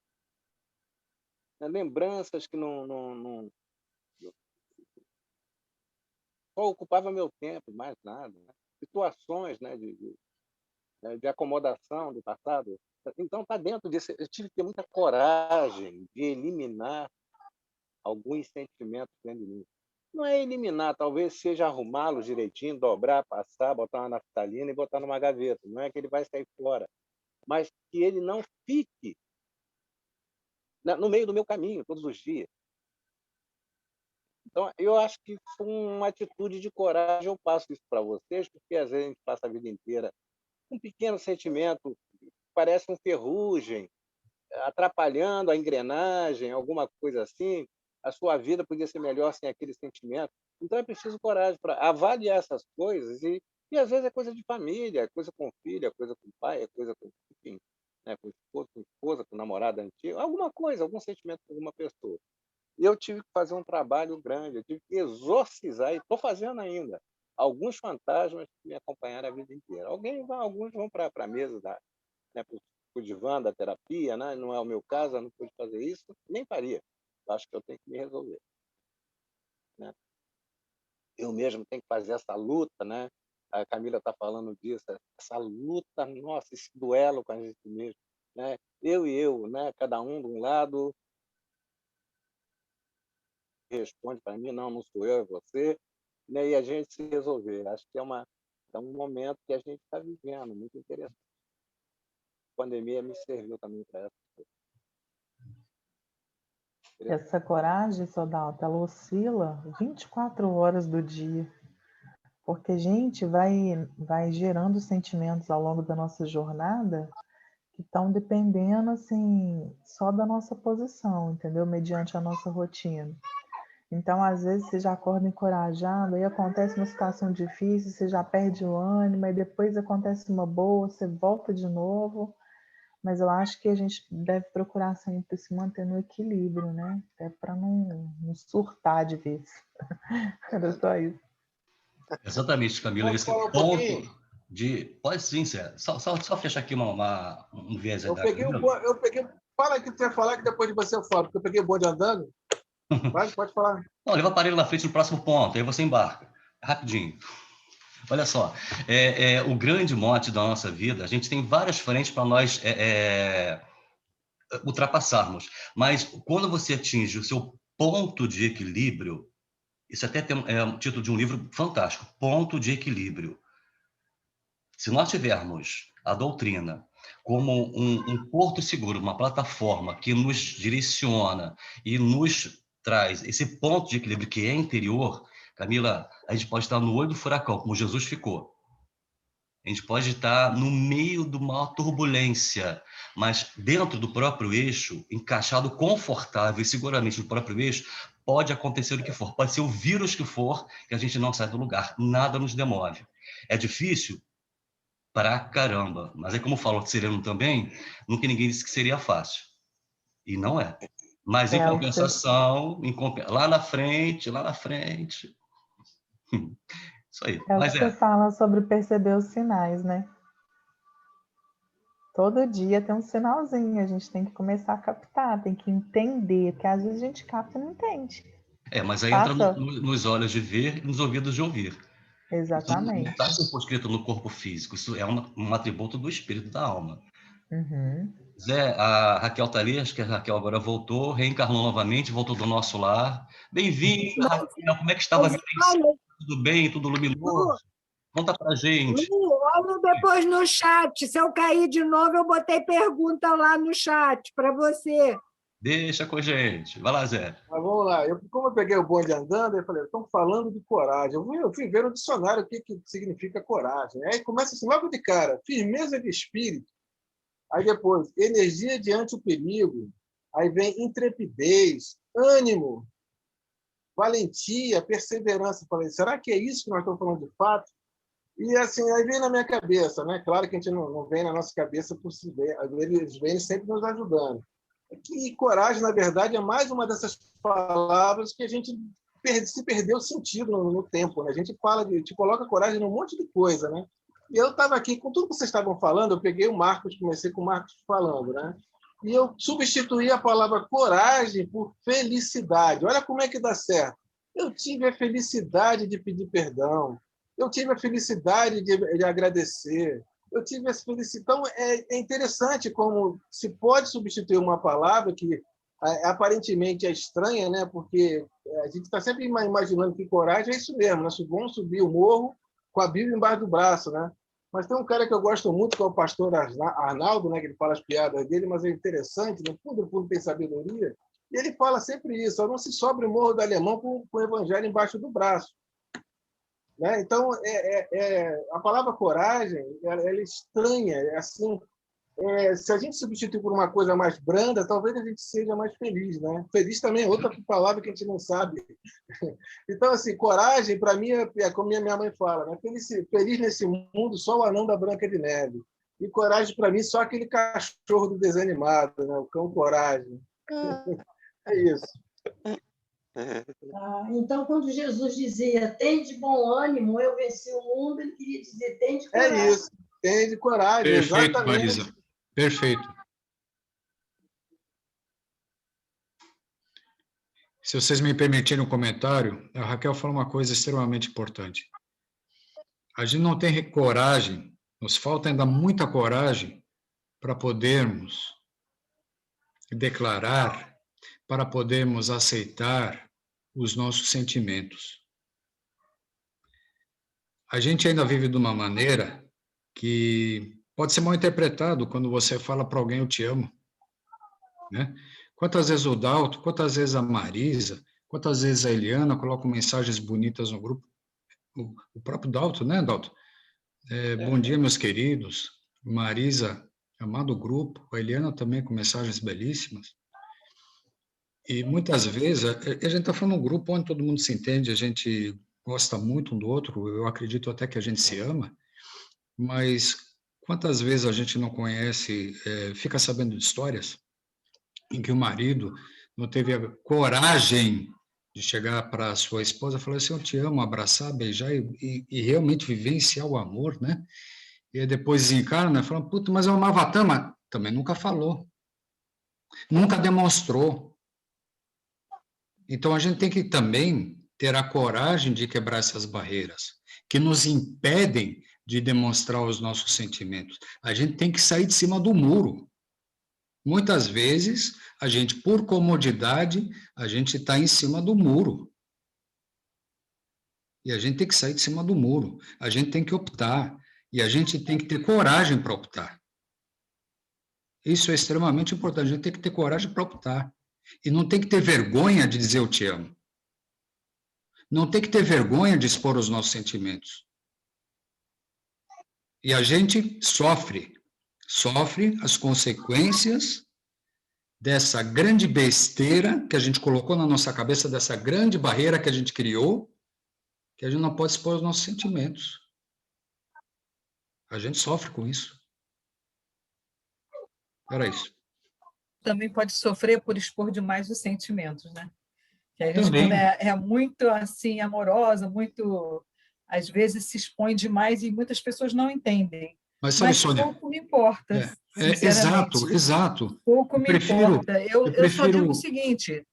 né? Lembranças que não só ocupava meu tempo, mais nada, né? Situações, né, de acomodação do passado. Então, está dentro disso. Eu tive que ter muita coragem de eliminar alguns sentimentos dentro de mim. Não é eliminar, talvez seja arrumá-los direitinho, dobrar, passar, botar uma naftalina e botar numa gaveta. Não é que ele vai sair fora, mas que ele não fique no meio do meu caminho todos os dias. Então, eu acho que foi uma atitude de coragem. Eu passo isso para vocês, porque às vezes a gente passa a vida inteira com um pequeno sentimento, parece um ferrugem, atrapalhando a engrenagem, alguma coisa assim. A sua vida podia ser melhor sem aquele sentimento. Então, é preciso coragem para avaliar essas coisas. E às vezes é coisa de família, é coisa com filho, é coisa com pai, é coisa com, enfim, né, com esposa, com namorada antiga, alguma coisa, algum sentimento com alguma pessoa. E eu tive que fazer um trabalho grande, eu tive que exorcizar, e estou fazendo ainda, alguns fantasmas que me acompanharam a vida inteira. Alguns vão para a mesa, né, para o divã da terapia, né? Não é o meu caso, eu não pude fazer isso, nem faria. Eu acho que eu tenho que me resolver, né? Eu mesmo tenho que fazer essa luta, né? A Camila está falando disso, essa luta, nossa, esse duelo com a gente mesmo, né? Eu, né? Cada um de um lado responde para mim, não sou eu, é você, né? E a gente se resolver. Acho que é um momento que a gente está vivendo, muito interessante. A pandemia me serviu também para essa coisa. Essa coragem, Sodalta, ela oscila 24 horas do dia, porque a gente vai gerando sentimentos ao longo da nossa jornada que estão dependendo, assim, só da nossa posição, entendeu? Mediante a nossa rotina. Então, às vezes, você já acorda encorajado, aí acontece uma situação difícil, você já perde o ânimo, aí depois acontece uma boa, você volta de novo. Mas eu acho que a gente deve procurar sempre se manter no equilíbrio, né? Até para não surtar de vez. Era só isso. Exatamente, Camila. Posso Esse falar um ponto pouquinho? Pode sim, Zé. Só fechar aqui um viés aí Eu da peguei Camila. eu peguei. Fala que você ia falar, que depois de você eu falo, porque eu peguei o bonde andando. Pode falar. Não, leva o aparelho na frente no próximo ponto, aí você embarca. Rapidinho. Olha só, o grande mote da nossa vida, a gente tem várias frentes para nós ultrapassarmos, mas quando você atinge o seu ponto de equilíbrio, isso até é o título de um livro fantástico, Ponto de Equilíbrio. Se nós tivermos a doutrina como um porto seguro, uma plataforma que nos direciona e nos traz esse ponto de equilíbrio que é interior, Camila, a gente pode estar no olho do furacão, como Jesus ficou. A gente pode estar no meio de uma turbulência, mas dentro do próprio eixo, encaixado confortável e seguramente no próprio eixo, pode acontecer o que for. Pode ser o vírus que for, que a gente não sai do lugar. Nada nos demove. É difícil? Pra caramba. Mas é como falou de Sereno também, nunca ninguém disse que seria fácil. E não é. Mas em compensação, lá na frente, isso aí. É o que você fala sobre perceber os sinais, né? Todo dia tem um sinalzinho, a gente tem que começar a captar, tem que entender, porque às vezes a gente capta e não entende. Mas aí entra nos olhos de ver e nos ouvidos de ouvir. Exatamente. Isso não está circunscrito no corpo físico, isso é um atributo do espírito da alma. Uhum. Zé, a Raquel tá ali, acho que a Raquel agora voltou, reencarnou novamente, voltou do nosso lar. Bem-vinda, Raquel, como é que estava a vida? Tudo bem, tudo luminoso? Conta pra gente. Olha depois no chat, se eu cair de novo, eu botei pergunta lá no chat para você. Deixa com a gente. Vai lá, Zé. Mas vamos lá. Como eu peguei o bonde andando, eu falei, estão falando de coragem. Eu fui ver no dicionário o que significa coragem. Aí começa assim, logo de cara, firmeza de espírito. Aí depois, energia diante do perigo. Aí vem intrepidez, ânimo, valentia, perseverança. Eu falei, será que é isso que nós estamos falando de fato? E assim, aí vem na minha cabeça, né? Claro que a gente não vem na nossa cabeça por si, eles vêm sempre nos ajudando. E coragem, na verdade, é mais uma dessas palavras que a gente se perdeu o sentido no tempo, né? A gente coloca coragem num monte de coisa, né? E eu estava aqui, com tudo que vocês estavam falando, eu peguei o Marcos, comecei com o Marcos falando, né? E eu substituí a palavra coragem por felicidade. Olha como é que dá certo. Eu tive a felicidade de pedir perdão, eu tive a felicidade de agradecer, eu tive essa felicidade. Então, é interessante como se pode substituir uma palavra que aparentemente é estranha, né? Porque a gente está sempre imaginando que coragem é isso mesmo, nós vamos subir o morro com a Bíblia embaixo do braço, né? Mas tem um cara que eu gosto muito, que é o pastor Arnaldo, né? Que ele fala as piadas dele, mas é interessante, no fundo tem sabedoria, e ele fala sempre isso: não se sobe o morro do Alemão com o evangelho embaixo do braço. Né? Então, a palavra coragem ela é estranha, assim. Se a gente substituir por uma coisa mais branda, talvez a gente seja mais feliz, né? Feliz também é outra palavra que a gente não sabe. Então, assim, coragem, para mim, é como minha mãe fala, né? Feliz nesse mundo, só o anão da Branca de Neve. E coragem, para mim, só aquele cachorro do desenho animado, né? O cão coragem. É isso. Então, quando Jesus dizia, tem de bom ânimo, eu venci o mundo, ele queria dizer, tem de coragem. É isso, tem de coragem, Perfeito, exatamente. Marisa. Perfeito. Se vocês me permitirem um comentário, a Raquel falou uma coisa extremamente importante. A gente não tem coragem, nos falta ainda muita coragem para podermos declarar, para podermos aceitar os nossos sentimentos. A gente ainda vive de uma maneira que pode ser mal interpretado quando você fala para alguém, eu te amo. Né? Quantas vezes o Dalto, quantas vezes a Marisa, quantas vezes a Eliana colocam mensagens bonitas no grupo. O próprio Dalto, né, Dalto? Bom dia, meus queridos. Marisa, amado grupo. A Eliana também com mensagens belíssimas. E muitas vezes, a gente está falando um grupo onde todo mundo se entende, a gente gosta muito um do outro, eu acredito até que a gente se ama, mas quantas vezes a gente não conhece, fica sabendo de histórias em que o marido não teve a coragem de chegar para a sua esposa e falar assim, eu te amo, abraçar, beijar e realmente vivenciar o amor, né? E aí depois desencarna, fala, puta, mas eu amava tanto, mas também nunca falou, nunca demonstrou. Então a gente tem que também ter a coragem de quebrar essas barreiras que nos impedem de demonstrar os nossos sentimentos. A gente tem que sair de cima do muro. Muitas vezes, a gente, por comodidade, a gente está em cima do muro. E a gente tem que sair de cima do muro. A gente tem que optar. E a gente tem que ter coragem para optar. Isso é extremamente importante. A gente tem que ter coragem para optar. E não tem que ter vergonha de dizer eu te amo. Não tem que ter vergonha de expor os nossos sentimentos. E a gente sofre as consequências dessa grande besteira que a gente colocou na nossa cabeça, dessa grande barreira que a gente criou, que a gente não pode expor os nossos sentimentos. A gente sofre com isso. Era isso. Também pode sofrer por expor demais os sentimentos, né? Que a gente, Também. quando é muito assim, amorosa, muito, às vezes se expõe demais e muitas pessoas não entendem. Mas sabe, Sônia, pouco me importa, sinceramente. Exato. Pouco me importa. Eu só digo o seguinte,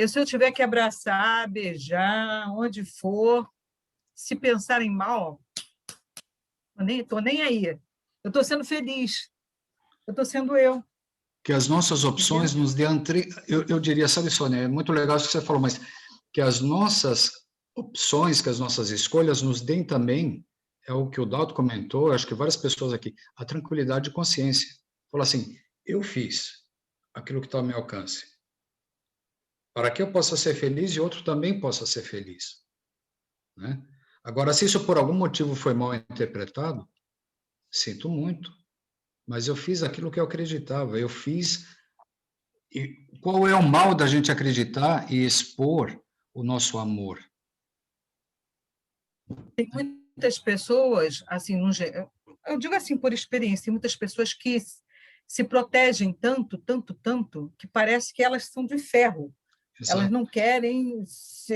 se eu tiver que abraçar, beijar, onde for, se pensarem mal, estou nem aí. Eu estou sendo feliz. Eu estou sendo eu. Que as nossas opções nos dê... Eu diria, sabe, Sônia, é muito legal isso que você falou, mas que as nossas opções, que as nossas escolhas nos deem também, é o que o Dalto comentou, acho que várias pessoas aqui, a tranquilidade de consciência. Fala assim, eu fiz aquilo que está ao meu alcance, para que eu possa ser feliz e outro também possa ser feliz. Né? Agora, se isso por algum motivo foi mal interpretado, sinto muito, mas eu fiz aquilo que eu acreditava, eu fiz... E qual é o mal da gente acreditar e expor o nosso amor? Tem muita muitas pessoas, assim, eu digo assim por experiência, tem muitas pessoas que se protegem tanto, tanto, tanto, que parece que elas são de ferro. Exato. Elas não querem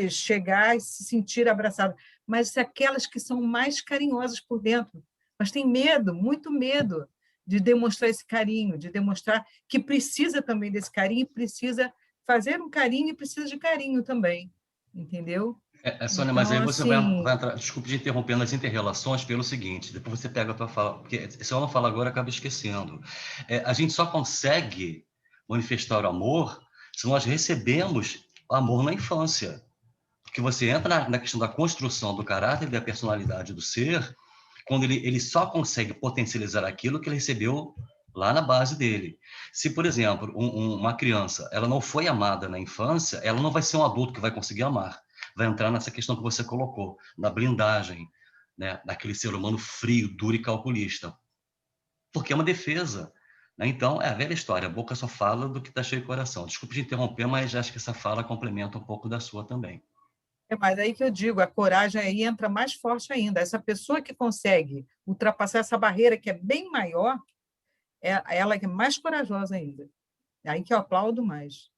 chegar e se sentir abraçadas, mas aquelas que são mais carinhosas por dentro, mas têm medo, muito medo de demonstrar esse carinho, de demonstrar que precisa também desse carinho, precisa fazer um carinho e precisa de carinho também, entendeu? Sônia, mas Então, aí você assim, vai entrar, desculpe de interromper, nas inter-relações pelo seguinte, depois você pega a tua fala, porque se eu não falar agora, acaba esquecendo. A gente só consegue manifestar o amor se nós recebemos amor na infância. Porque você entra na questão da construção do caráter e da personalidade do ser, quando ele só consegue potencializar aquilo que ele recebeu lá na base dele. Se, por exemplo, uma criança ela não foi amada na infância, ela não vai ser um adulto que vai conseguir amar. Vai entrar nessa questão que você colocou, na blindagem, né, daquele ser humano frio, duro e calculista. Porque é uma defesa. Né? Então, é a velha história, a boca só fala do que está cheio de coração. Desculpe te interromper, mas acho que essa fala complementa um pouco da sua também. mas aí que eu digo, a coragem aí entra mais forte ainda. Essa pessoa que consegue ultrapassar essa barreira que é bem maior, ela é mais corajosa ainda. É aí que eu aplaudo mais.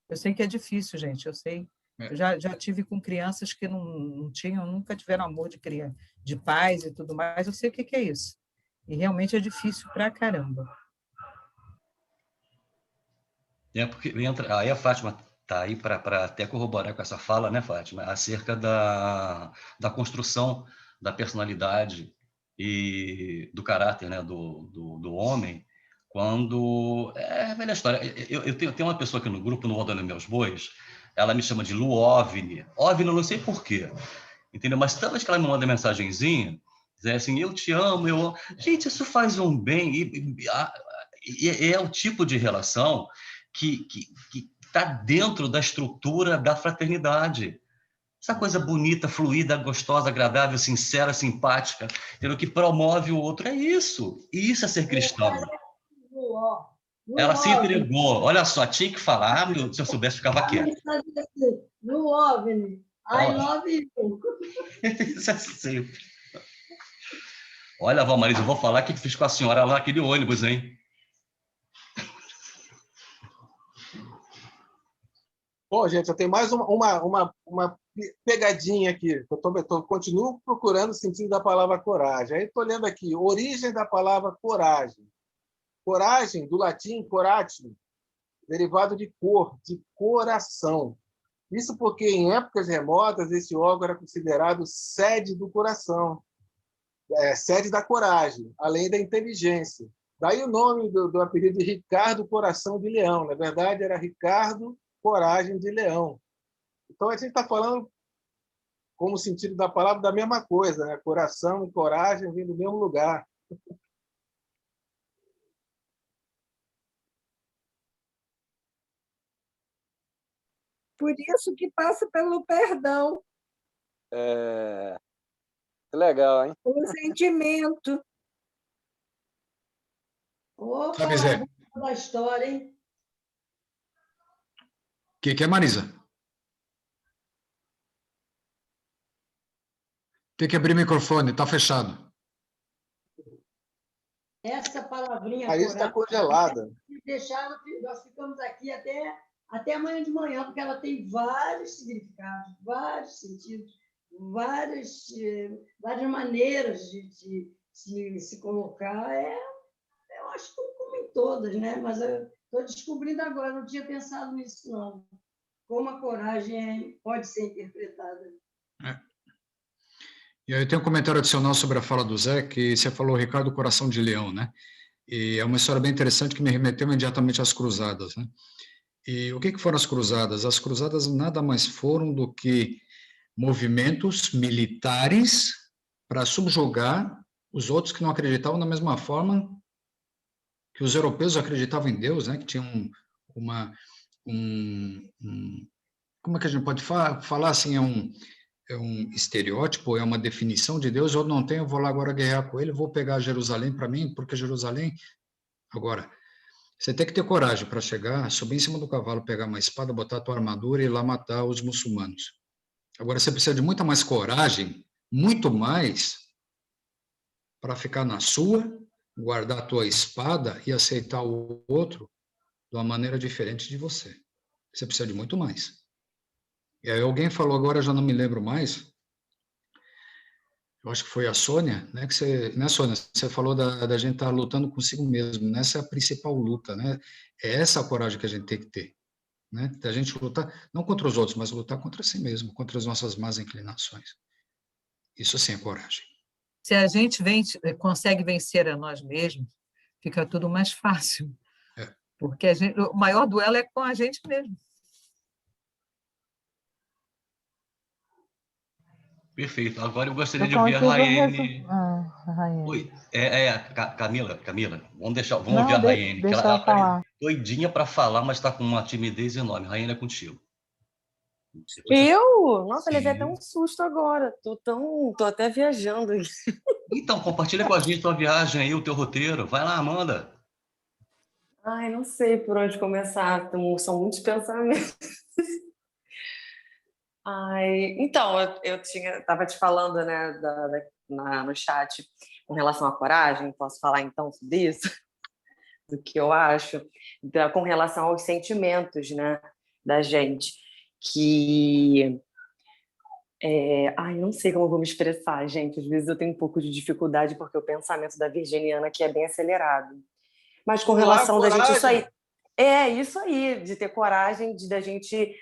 Eu sei que é difícil, gente, eu sei. Eu já tive com crianças que não tinham, nunca tiveram amor de criança, de pais e tudo mais. Eu sei o que é isso. E realmente é difícil pra caramba. Porque aí a Fátima está aí para até corroborar com essa fala, né, Fátima, acerca da construção da personalidade e do caráter, né, do homem, quando... É a velha história. Eu tenho uma pessoa aqui no grupo, no Rodando Meus Bois, ela me chama de Lu OVNI. OVNI eu não sei por quê, entendeu? Mas toda vez que ela me manda mensagenzinha, diz assim, eu te amo, eu... Gente, isso faz um bem. E é o tipo de relação que está dentro da estrutura da fraternidade. Essa coisa bonita, fluida, gostosa, agradável, sincera, simpática, entendeu? Que promove o outro. É isso. E isso é ser cristão. Ela se entregou. Olha só, tinha que falar, se eu soubesse, ficava quieto. No OVNI. I love you. Isso é sempre. Olha, Valmarisa, eu vou falar o que fiz com a senhora lá naquele ônibus, hein? Bom, gente, eu tenho mais uma pegadinha aqui. Continuo procurando o sentido da palavra coragem. Aí estou lendo aqui, origem da palavra coragem. Coragem, do latim coratio, derivado de cor, de coração. Isso porque, em épocas remotas, esse órgão era considerado sede do coração, sede da coragem, além da inteligência. Daí o nome do apelido de Ricardo Coração de Leão. Na verdade, era Ricardo Coragem de Leão. Então, a gente está falando, como sentido da palavra, da mesma coisa, né? Coração e coragem vêm do mesmo lugar. Por isso que passa pelo perdão. Legal, hein? O sentimento. Opa, Sabe, Zé? da história, hein? O que é, Marisa? Tem que abrir o microfone, está fechado. Essa palavrinha... Aí está congelada. Nós ficamos aqui até amanhã de manhã, porque ela tem vários significados, vários sentidos, várias maneiras de se colocar. Eu acho que como em todas, né? Mas eu estou descobrindo agora, não tinha pensado nisso, não. Como a coragem pode ser interpretada. E aí eu tenho um comentário adicional sobre a fala do Zé, que você falou Ricardo Coração de Leão, né? E é uma história bem interessante que me remeteu imediatamente às cruzadas, né? E o que foram as cruzadas? As cruzadas nada mais foram do que movimentos militares para subjugar os outros que não acreditavam da mesma forma que os europeus acreditavam em Deus, né? Que tinham como é que a gente pode falar assim, é um estereótipo, é uma definição de Deus, eu não tenho, eu vou lá agora guerrear com ele, vou pegar Jerusalém para mim, porque Jerusalém... Agora, você tem que ter coragem para chegar, subir em cima do cavalo, pegar uma espada, botar a tua armadura e ir lá matar os muçulmanos. Agora, você precisa de muita mais coragem, muito mais, para ficar na sua, guardar a tua espada e aceitar o outro de uma maneira diferente de você. Você precisa de muito mais. E aí alguém falou, agora eu já não me lembro mais, eu acho que foi a Sônia, né, né, Sônia, você falou da gente estar lutando consigo mesmo, né? Essa é a principal luta, né? É essa a coragem que a gente tem que ter, né? Da gente lutar, não contra os outros, mas lutar contra si mesmo, contra as nossas más inclinações. Isso sim é coragem. Se a gente consegue vencer a nós mesmos, fica tudo mais fácil. É. Porque o maior duelo é com a gente mesmo. Perfeito. Agora eu gostaria de ouvir a Raiane. Raiane. Oi, Camila, vamos ouvir a Não, Raiane, que deixa ela ela falar. doidinha para falar, mas está com uma timidez enorme. Raiane, é contigo. Eu? Nossa, Sim. levei até um susto agora. Tô até viajando. Então, compartilha com a gente tua viagem aí, o teu roteiro. Vai lá, Amanda. Ai, não sei por onde começar. São muitos pensamentos. Ai, então, eu estava te falando, né, no chat com relação à coragem. Posso falar então sobre isso? Do que eu acho, com relação aos sentimentos, né, da gente, que não sei como eu vou me expressar, gente. Às vezes eu tenho um pouco de dificuldade porque o pensamento da virginiana aqui é bem acelerado. Mas com relação da gente isso aí, de ter coragem da gente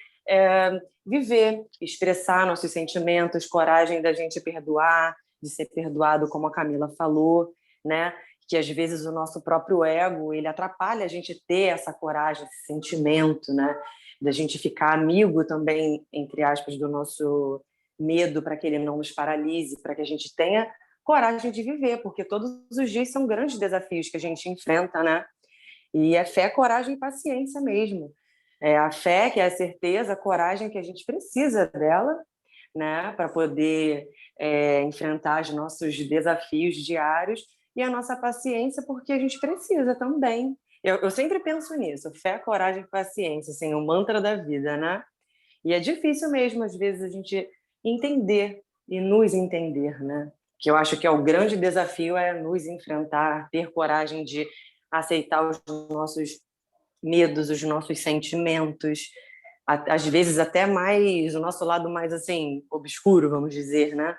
viver, expressar nossos sentimentos, coragem da gente perdoar, de ser perdoado, como a Camila falou, né? Que às vezes o nosso próprio ego ele atrapalha a gente ter essa coragem, esse sentimento, né? Da gente ficar amigo também, entre aspas, do nosso medo, para que ele não nos paralise, para que a gente tenha coragem de viver, porque todos os dias são grandes desafios que a gente enfrenta, né? E é fé, coragem e paciência mesmo. É a fé, que é a certeza, a coragem que a gente precisa dela, né? Para poder enfrentar os nossos desafios diários, e a nossa paciência, porque a gente precisa também. Eu sempre penso nisso, fé, coragem e paciência, assim, o mantra da vida, né? E é difícil mesmo, às vezes, a gente entender e nos entender, né? Que eu acho que é o grande desafio é nos enfrentar, ter coragem de aceitar os nossos medos, os nossos sentimentos, às vezes até mais o nosso lado mais assim obscuro, vamos dizer, né?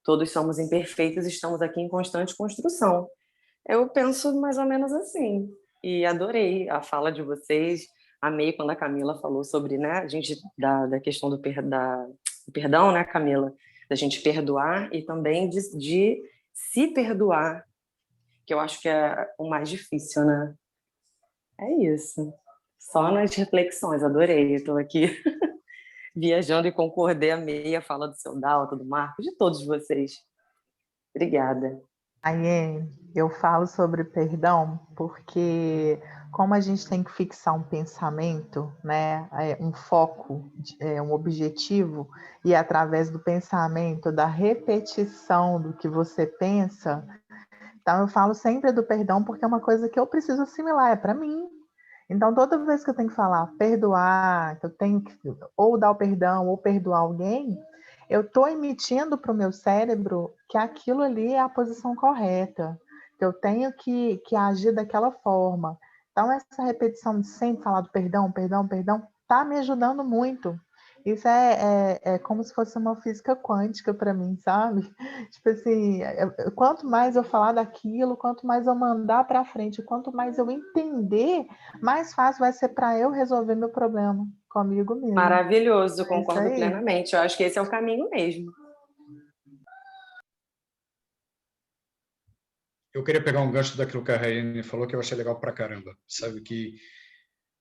Todos somos imperfeitos, estamos aqui em constante construção. Eu penso mais ou menos assim. E adorei a fala de vocês. Amei quando a Camila falou sobre, né, a gente da questão do perdão, né, Camila? Da gente perdoar e também de se perdoar, que eu acho que é o mais difícil, né? É isso. Só nas reflexões, adorei. Estou aqui viajando e concordei, amei a fala do seu Dalton, do Marcos, de todos vocês. Obrigada. Aiene, eu falo sobre perdão porque como a gente tem que fixar um pensamento, né, um foco, um objetivo, e através do pensamento, da repetição do que você pensa, então eu falo sempre do perdão porque é uma coisa que eu preciso assimilar, é para mim. Então, toda vez que eu tenho que falar perdoar, que eu tenho que ou dar o perdão ou perdoar alguém, eu estou emitindo para o meu cérebro que aquilo ali é a posição correta, que eu tenho que agir daquela forma. Então, essa repetição de sempre falar do perdão, perdão, perdão, está me ajudando muito. Isso é como se fosse uma física quântica para mim, sabe? Tipo assim, quanto mais eu falar daquilo, quanto mais eu mandar para frente, quanto mais eu entender, mais fácil vai ser para eu resolver meu problema comigo mesmo. Maravilhoso, concordo plenamente. Eu acho que esse é o caminho mesmo. Eu queria pegar um gancho daquilo que a Raiane falou, que eu achei legal pra caramba. Sabe que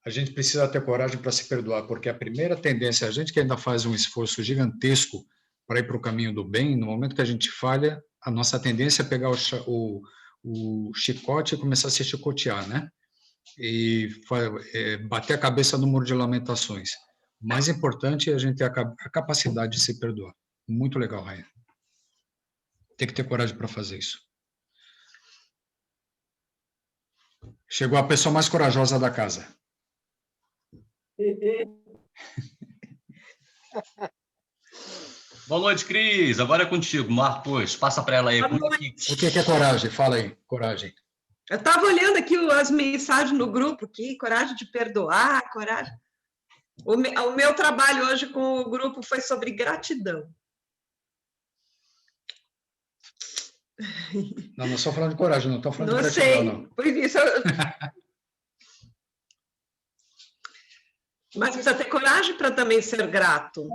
a gente precisa ter coragem para se perdoar, porque a primeira tendência, a gente que ainda faz um esforço gigantesco para ir para o caminho do bem, no momento que a gente falha, a nossa tendência é pegar o chicote e começar a se chicotear, né? E bater a cabeça no muro de lamentações. O mais importante é a gente ter a capacidade de se perdoar. Muito legal, Raia. Tem que ter coragem para fazer isso. Chegou a pessoa mais corajosa da casa. Boa noite, Cris. Agora é contigo, Marcos. Passa para ela aí. O que é coragem? Fala aí, coragem. Eu estava olhando aqui as mensagens no grupo, aqui, coragem de perdoar, coragem. O meu trabalho hoje com o grupo foi sobre gratidão. Não, não só falando de coragem, não estou falando de gratidão, sei. não. Por isso Mas precisa ter coragem para também ser grato.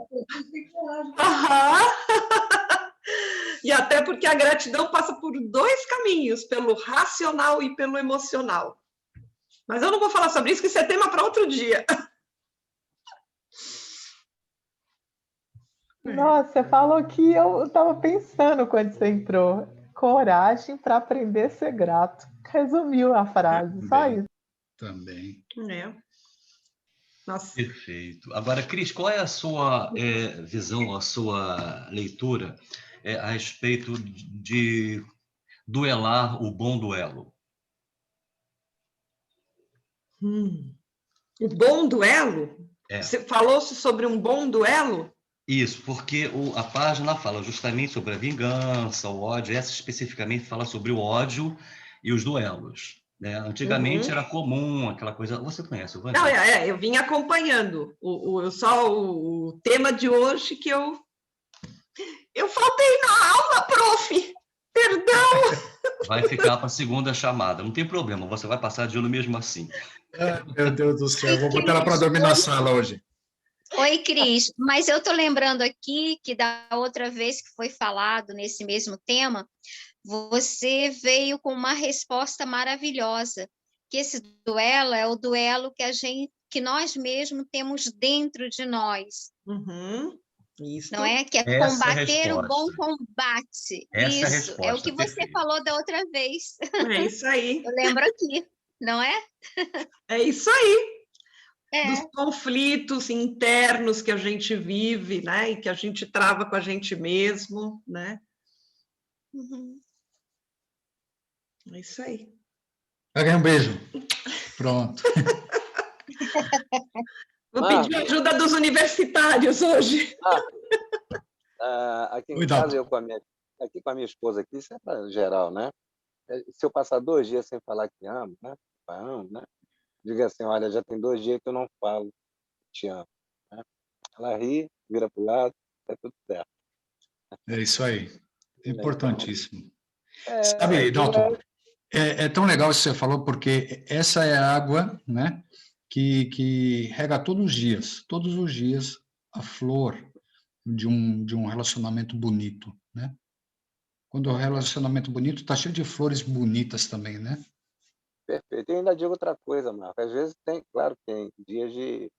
E até porque a gratidão passa por 2 caminhos, pelo racional e pelo emocional. Mas eu não vou falar sobre isso, que isso é tema para outro dia. Nossa, você falou que eu estava pensando quando você entrou. Coragem para aprender a ser grato. Resumiu a frase, só isso. Também. Nossa. Perfeito. Agora, Cris, qual é a sua visão, a sua leitura a respeito de duelar o bom duelo? O bom duelo? Você falou sobre um bom duelo? Isso, porque a página fala justamente sobre a vingança, o ódio. Essa especificamente fala sobre o ódio e os duelos. Né? Antigamente era comum aquela coisa... Você conhece o Não, eu vim acompanhando. Só o tema de hoje que eu faltei na aula, prof. Perdão. Vai ficar para a segunda chamada. Não tem problema, você vai passar de ano mesmo assim. Meu Deus do céu, vou botar ela para dormir na sala hoje. Oi, Cris, mas eu estou lembrando aqui que da outra vez que foi falado nesse mesmo tema, você veio com uma resposta maravilhosa, que esse duelo é o duelo que nós mesmos temos dentro de nós. Isso. Não é? Que é combater o bom combate. Isso, é o que você falou da outra vez. É isso aí. Eu lembro aqui, não é? É isso aí. Dos conflitos internos que a gente vive, né? E que a gente trava com a gente mesmo, né? É isso aí. Vai ganhar um beijo. Pronto. Vou pedir ajuda dos universitários hoje. Aqui em casa, aqui com a minha esposa, aqui, isso é para geral, né? Se eu passar 2 dias sem falar que amo, né? Amo, né? Diga assim, olha, já tem 2 dias que eu não falo te amo. Né? Ela ri, vira para o lado, é tudo certo. É isso aí. É importantíssimo. Sabe, Dalton, é tão legal isso que você falou, porque essa é a água, né, que rega todos os dias, a flor de um relacionamento bonito, né? Quando o relacionamento bonito está cheio de flores bonitas também, né? Perfeito. Eu ainda digo outra coisa, Marco. Às vezes tem, claro, tem dias de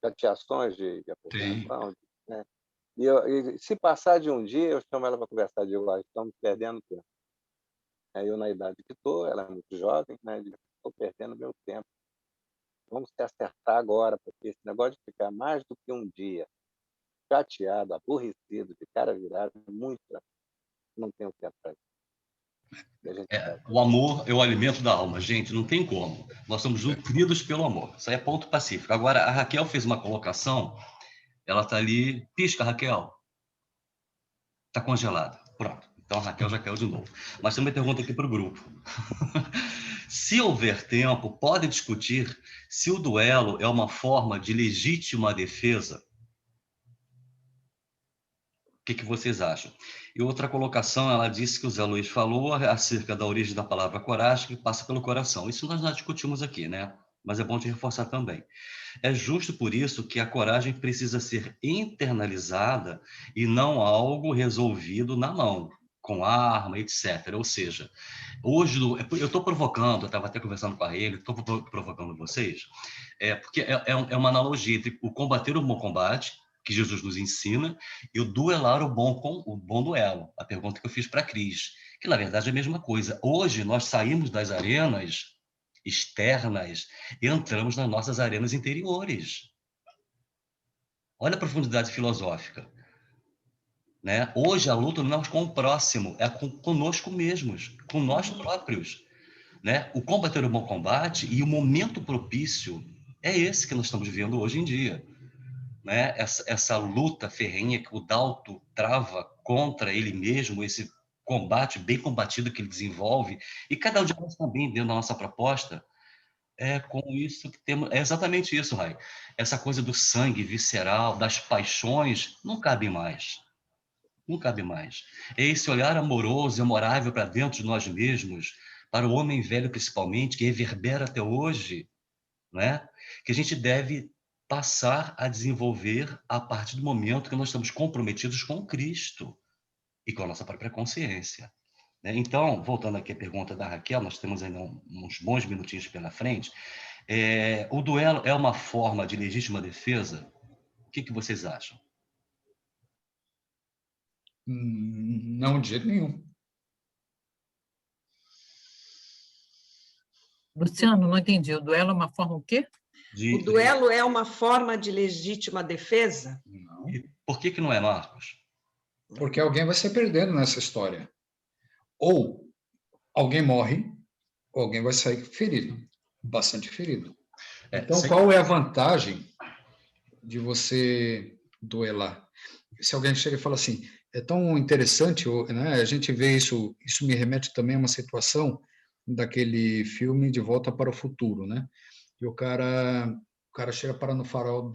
chateações, de aproximação, né? E se passar de um dia, eu chamo ela para conversar, digo, estamos perdendo tempo. Eu, na idade que estou, ela é muito jovem, né? Estou perdendo meu tempo. Vamos se acertar agora, porque esse negócio de ficar mais do que um dia chateado, aborrecido, de cara virada, muito não tem o que atrás. O amor é o alimento da alma, gente, não tem como. Nós somos nutridos pelo amor. Isso aí é ponto pacífico. Agora, a Raquel fez uma colocação, ela está ali, pisca, Raquel. Está congelada. Pronto. Então, a Raquel já caiu de novo. Mas tem uma pergunta aqui para o grupo. Se houver tempo, pode discutir se o duelo é uma forma de legítima defesa? O que vocês acham? E outra colocação, ela disse que o Zé Luiz falou acerca da origem da palavra coragem, que passa pelo coração. Isso nós já discutimos aqui, né? Mas é bom te reforçar também. É justo por isso que a coragem precisa ser internalizada e não algo resolvido na mão, com arma, etc. Ou seja, hoje eu estou provocando, eu estava até conversando com a ele, estou provocando vocês, porque é uma analogia entre o combater o bom combate, que Jesus nos ensina, e o duelar o bom duelo. A pergunta que eu fiz para a Cris, que na verdade é a mesma coisa. Hoje nós saímos das arenas externas e entramos nas nossas arenas interiores. Olha a profundidade filosófica. Né? Hoje a luta não é com o próximo, é conosco mesmos, com nós próprios. Né? O combater o bom combate e o momento propício é esse que nós estamos vivendo hoje em dia. né? Essa luta ferrenha que o Dalto trava contra ele mesmo, esse combate bem combatido que ele desenvolve, e cada um de nós também, dentro da nossa proposta, é com isso que temos. É exatamente isso, Rai. Essa coisa do sangue visceral, das paixões, não cabe mais. Não cabe mais. É esse olhar amoroso e amorável para dentro de nós mesmos, para o homem velho principalmente, que reverbera até hoje, né? Que a gente deve passar a desenvolver a partir do momento que nós estamos comprometidos com Cristo e com a nossa própria consciência. Né? Então, voltando aqui à pergunta da Raquel, nós temos ainda uns bons minutinhos pela frente. O duelo é uma forma de legítima defesa? O que vocês acham? Não, de jeito nenhum. Luciano, não entendi. O duelo é uma forma o quê? O duelo é uma forma de legítima defesa? Não. E por que não é, Marcos? Porque alguém vai se perdendo nessa história. Ou alguém morre, ou alguém vai sair ferido, bastante ferido. Então, qual é a vantagem de você duelar? Se alguém chega e fala assim, é tão interessante, né? A gente vê isso me remete também a uma situação daquele filme De Volta para o Futuro, né? E o cara chega para no farol,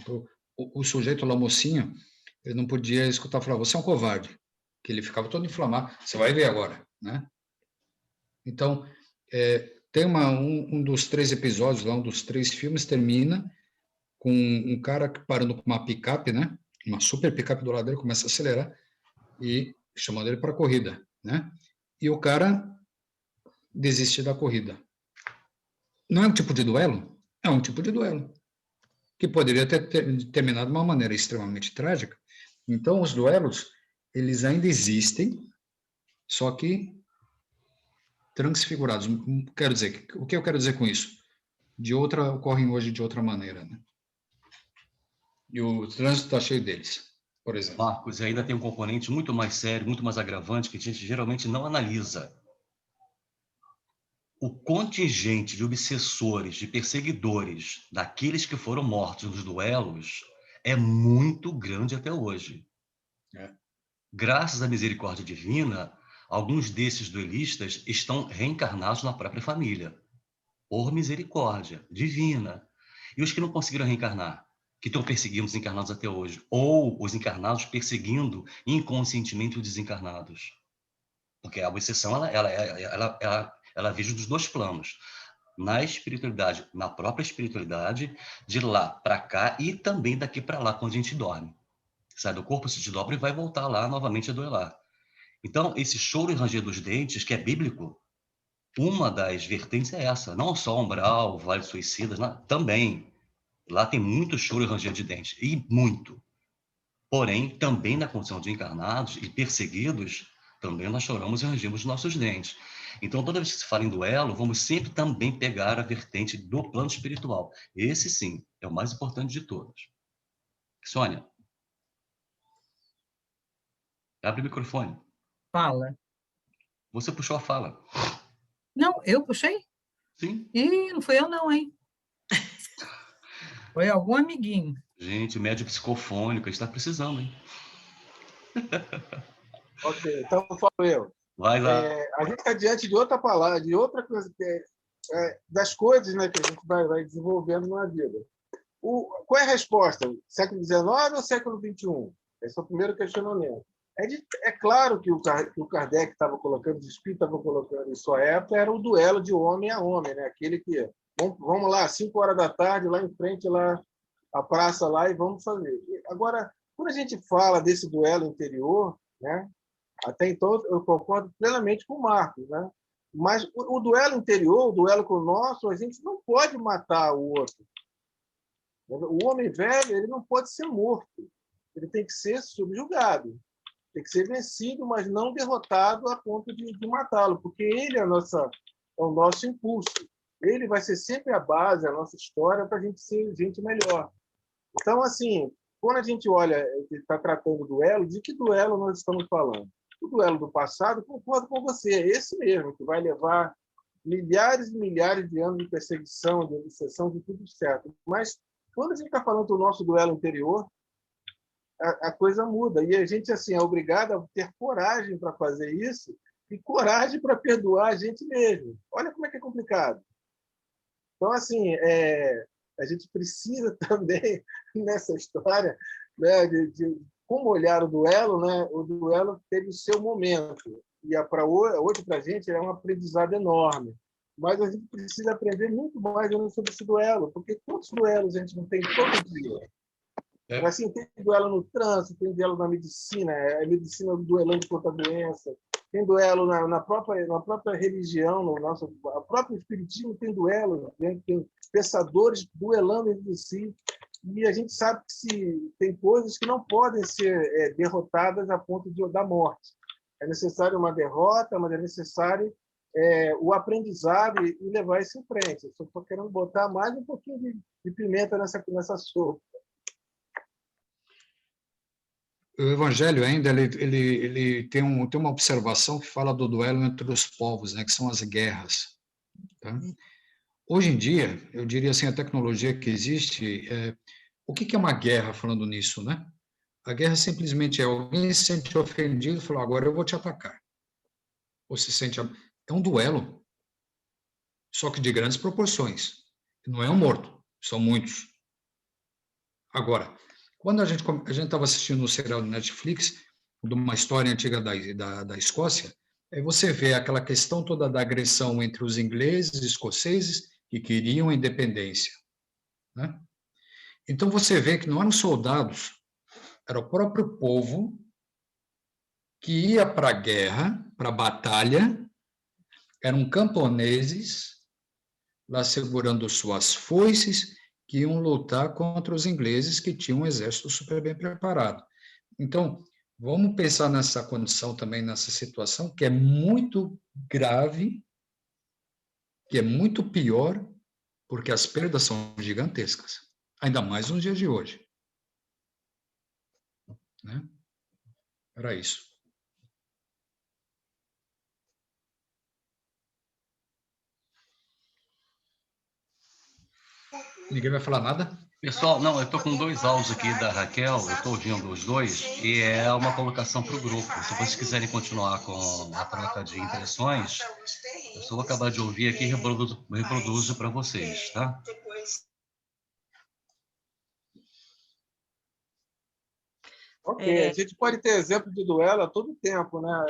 o sujeito lá, mocinha, ele não podia escutar falar, você é um covarde, que ele ficava todo inflamado, você vai ver agora, né? Então, tem um dos 3 episódios lá, um dos 3 filmes termina com um cara parando com uma picape, né? Uma super picape do lado dele, começa a acelerar e chamando ele para a corrida, né? E o cara desiste da corrida. Não é um tipo de duelo? É um tipo de duelo, que poderia ter terminado de uma maneira extremamente trágica. Então, os duelos, eles ainda existem, só que transfigurados. Quero dizer, o que eu quero dizer com isso? Ocorrem hoje de outra maneira, né? E o trânsito está cheio deles, por exemplo. Marcos, ainda tem um componente muito mais sério, muito mais agravante, que a gente geralmente não analisa. O contingente de obsessores, de perseguidores, daqueles que foram mortos nos duelos, é muito grande até hoje. Graças à misericórdia divina, alguns desses duelistas estão reencarnados na própria família, por misericórdia divina. E os que não conseguiram reencarnar, que estão perseguindo os encarnados até hoje, ou os encarnados perseguindo inconscientemente os desencarnados. Porque a obsessão, ela vive dos 2 planos. Na espiritualidade, na própria espiritualidade, de lá para cá e também daqui para lá, quando a gente dorme. Sai do corpo, se desdobra e vai voltar lá novamente a duelar. Então, esse choro e ranger dos dentes, que é bíblico, uma das vertentes é essa. Não só umbral, vale suicidas, também. Lá tem muito choro e ranger de dentes, e muito. Porém, também na condição de encarnados e perseguidos, também nós choramos e rangemos os nossos dentes. Então, toda vez que se fala em duelo, vamos sempre também pegar a vertente do plano espiritual. Esse, sim, é o mais importante de todos. Sônia. Abre o microfone. Fala. Você puxou a fala. Não, eu puxei? Sim. Ih, não fui eu não, hein? Foi algum amiguinho. Gente, médio psicofônico, a gente está precisando, hein? Ok, então falo eu. Vai lá. A gente está diante de outra palavra, de outra coisa, que das coisas, né, que a gente vai desenvolvendo na vida. Qual é a resposta? Século XIX ou século XXI? Esse é o primeiro questionamento. É claro que o Kardec estava colocando, os espíritos estavam colocando em sua época, era o duelo de homem a homem, né? Aquele que, vamos lá, 5 horas da tarde, lá em frente, lá, a praça lá, e vamos fazer. Agora, quando a gente fala desse duelo interior, né? Até então, eu concordo plenamente com o Marcos, né? Mas o duelo interior, o duelo com o nosso, a gente não pode matar o outro. O homem velho, ele não pode ser morto. Ele tem que ser subjugado. Tem que ser vencido, mas não derrotado a ponto de matá-lo, porque ele é o nosso impulso. Ele vai ser sempre a base, a nossa história, para a gente ser gente melhor. Então, assim, quando a gente olha, está tratando do duelo, de que duelo nós estamos falando? O duelo do passado, concordo com você, é esse mesmo, que vai levar milhares e milhares de anos de perseguição, de obsessão, de tudo certo. Mas, quando a gente está falando do nosso duelo interior, a coisa muda. E a gente assim é obrigado a ter coragem para fazer isso e coragem para perdoar a gente mesmo. Olha como é que é complicado. Então, assim, a gente precisa também, nessa história, né, de como olhar o duelo, né? O duelo teve o seu momento. E hoje, para a gente, é um aprendizado enorme. Mas a gente precisa aprender muito mais sobre esse duelo, porque quantos duelos a gente não tem todo dia? Assim, tem duelo no trânsito, tem duelo na medicina, a medicina duelando contra a doença, tem duelo na própria religião, o próprio espiritismo tem duelo, né? Tem pensadores duelando entre si, e a gente sabe que tem coisas que não podem ser derrotadas a ponto da morte. É necessário uma derrota, mas é necessário o aprendizado e levar isso em frente. Eu só estou querendo botar mais um pouquinho de pimenta nessa sopa. O Evangelho ainda ele tem uma observação que fala do duelo entre os povos, né, que são as guerras. Tá? Hoje em dia, eu diria assim, a tecnologia que existe, o que é uma guerra falando nisso, né? A guerra simplesmente é alguém se sente ofendido e fala, agora eu vou te atacar. Ou se sente... É um duelo, só que de grandes proporções. Não é um morto, são muitos. Agora, quando a gente estava assistindo um serial do Netflix, de uma história antiga da Escócia, você vê aquela questão toda da agressão entre os ingleses e escoceses que queriam a independência. Né? Então, você vê que não eram soldados, era o próprio povo que ia para a guerra, para a batalha, eram camponeses lá segurando suas foices, que iam lutar contra os ingleses, que tinham um exército super bem preparado. Então, vamos pensar nessa condição também, nessa situação, que é muito grave, que é muito pior, porque as perdas são gigantescas, ainda mais nos dias de hoje. Né? Era isso. Ninguém vai falar nada? Pessoal, não, eu estou com 2 áudios aqui da Raquel, eu estou ouvindo os 2, e é uma colocação para o grupo. Se vocês quiserem continuar com a troca de impressões, eu só vou acabar de ouvir aqui e reproduzo para vocês, tá? Ok, a gente pode ter exemplo de duelo a todo tempo, né?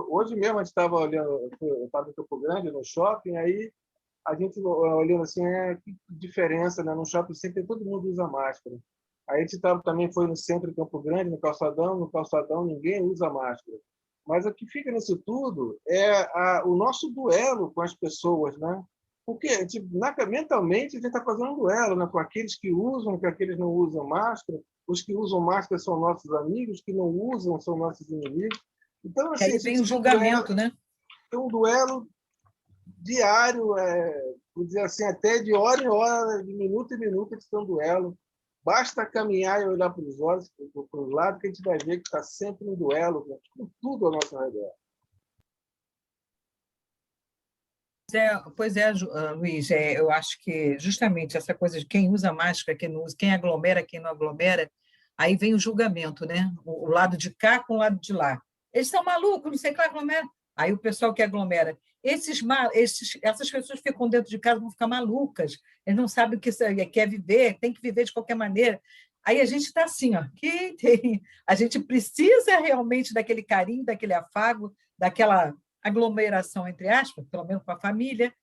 Hoje mesmo a gente estava olhando, eu estava em Campo Grande, no shopping, aí a gente olhando assim, que diferença, né? No shopping sempre todo mundo usa máscara. Aí a gente também foi no centro de Campo Grande, no calçadão ninguém usa máscara. Mas o que fica nisso tudo é o nosso duelo com as pessoas, né? Porque mentalmente a gente está fazendo um duelo, né? Com aqueles que usam, com aqueles que não usam máscara. Os que usam máscara são nossos amigos, os que não usam são nossos inimigos. Então, assim, aí vem o julgamento, né? É um duelo diário, vou dizer assim, até de hora em hora, de minuto em minuto, eles estão um duelo. Basta caminhar e olhar para os olhos, para os lados, que a gente vai ver que está sempre um duelo com tudo ao nosso redor. Pois é, Luiz, eu acho que justamente essa coisa de quem usa máscara, quem não usa, quem aglomera, quem não aglomera, aí vem o julgamento, né? O lado de cá com o lado de lá. Eles estão malucos, não sei o que aglomera. Aí o pessoal que aglomera. Essas pessoas ficam dentro de casa, vão ficar malucas. Eles não sabem o que quer viver, tem que viver de qualquer maneira. Aí a gente está assim, ó, a gente precisa realmente daquele carinho, daquele afago, daquela aglomeração, entre aspas, pelo menos com a família,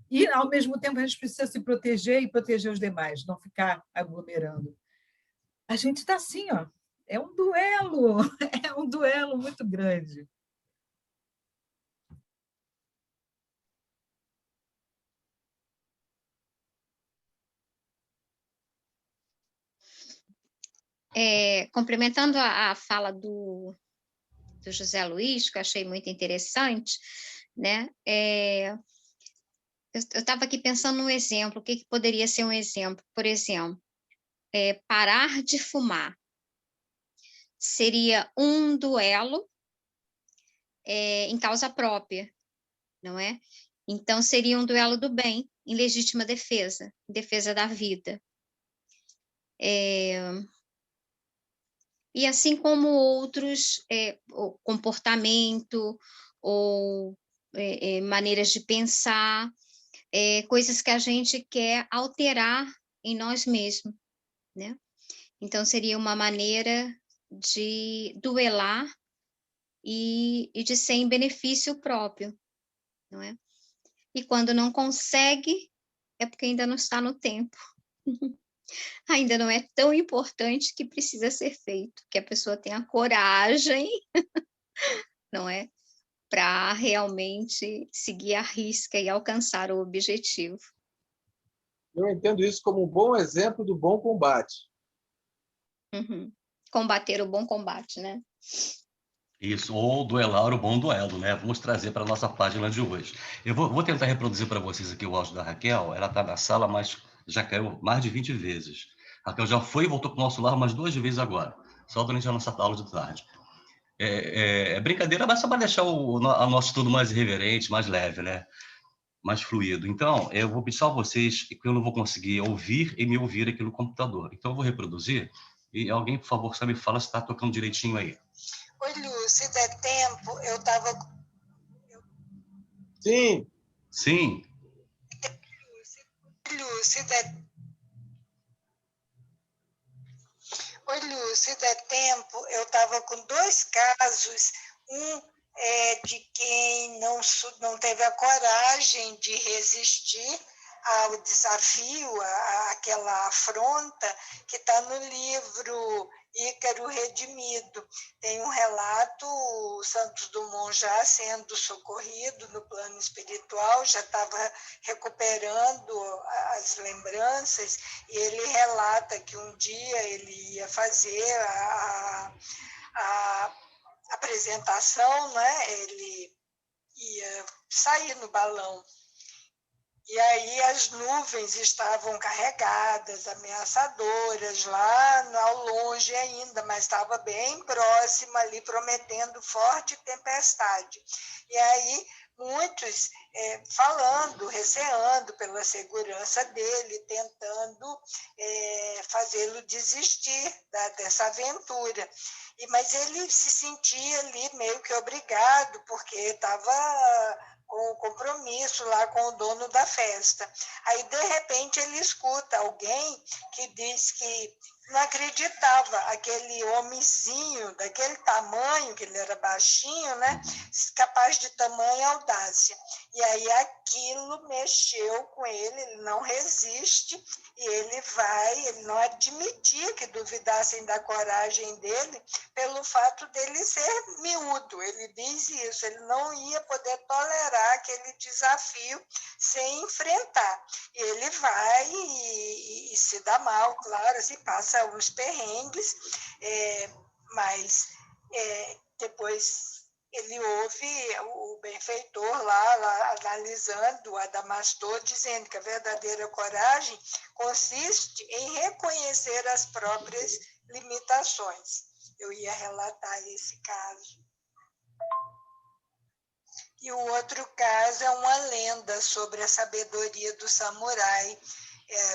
e, ao mesmo tempo, a gente precisa se proteger e proteger os demais, não ficar aglomerando. A gente está assim, ó, é um duelo muito grande. Complementando a fala do José Luiz, que eu achei muito interessante, né? Eu estava aqui pensando num exemplo, o que poderia ser um exemplo? Por exemplo, parar de fumar seria um duelo em causa própria, não é? Então, seria um duelo do bem, em legítima defesa, em defesa da vida. E assim como outros o comportamento ou maneiras de pensar, coisas que a gente quer alterar em nós mesmos, né? Então, seria uma maneira de duelar e de ser em benefício próprio, não é? E quando não consegue, é porque ainda não está no tempo. Ainda não é tão importante que precisa ser feito, que a pessoa tenha coragem, não é? Para realmente seguir à risca e alcançar o objetivo. Eu entendo isso como um bom exemplo do bom combate. Uhum. Combater o bom combate, né? Isso, ou duelar o bom duelo, né? Vamos trazer para a nossa página de hoje. Eu vou tentar reproduzir para vocês aqui o áudio da Raquel. Ela está na sala, mas já caiu mais de 20 vezes. A Raquel já foi e voltou para o nosso lar umas 2 vezes agora, só durante a nossa aula de tarde. É brincadeira, mas só para deixar o nosso estudo mais irreverente, mais leve, né? Mais fluido. Então, eu vou pedir só a vocês, que eu não vou conseguir ouvir e me ouvir aqui no computador. Então, eu vou reproduzir e alguém, por favor, só me fala se está tocando direitinho aí. Oi, Lu, se der tempo, eu estava... Sim. Sim. Lu, se der... Oi, Lu, se der tempo, eu estava com 2 casos. Um é de quem não teve a coragem de resistir ao desafio, àquela afronta, que está no livro Ícaro Redimido. Tem um relato, o Santos Dumont já sendo socorrido no plano espiritual, já estava recuperando as lembranças, e ele relata que um dia ele ia fazer a apresentação, né? Ele ia sair no balão. E aí as nuvens estavam carregadas, ameaçadoras, lá ao longe ainda, mas estava bem próxima ali, prometendo forte tempestade. E aí muitos falando, receando pela segurança dele, tentando fazê-lo desistir dessa aventura. Mas ele se sentia ali meio que obrigado, porque estava com o compromisso lá com o dono da festa. Aí, de repente, ele escuta alguém que diz que não acreditava, aquele homenzinho daquele tamanho, que ele era baixinho, né? Capaz de tamanha audácia. E aí aquilo mexeu com ele não resiste, e ele não admitia que duvidassem da coragem dele pelo fato dele ser miúdo. Ele diz isso, ele não ia poder tolerar aquele desafio sem enfrentar. E ele vai e se dá mal, claro, assim, passa uns perrengues, mas depois ele ouve o benfeitor lá analisando, o Adamastor, dizendo que a verdadeira coragem consiste em reconhecer as próprias limitações. Eu ia relatar esse caso. E o outro caso é uma lenda sobre a sabedoria do samurai,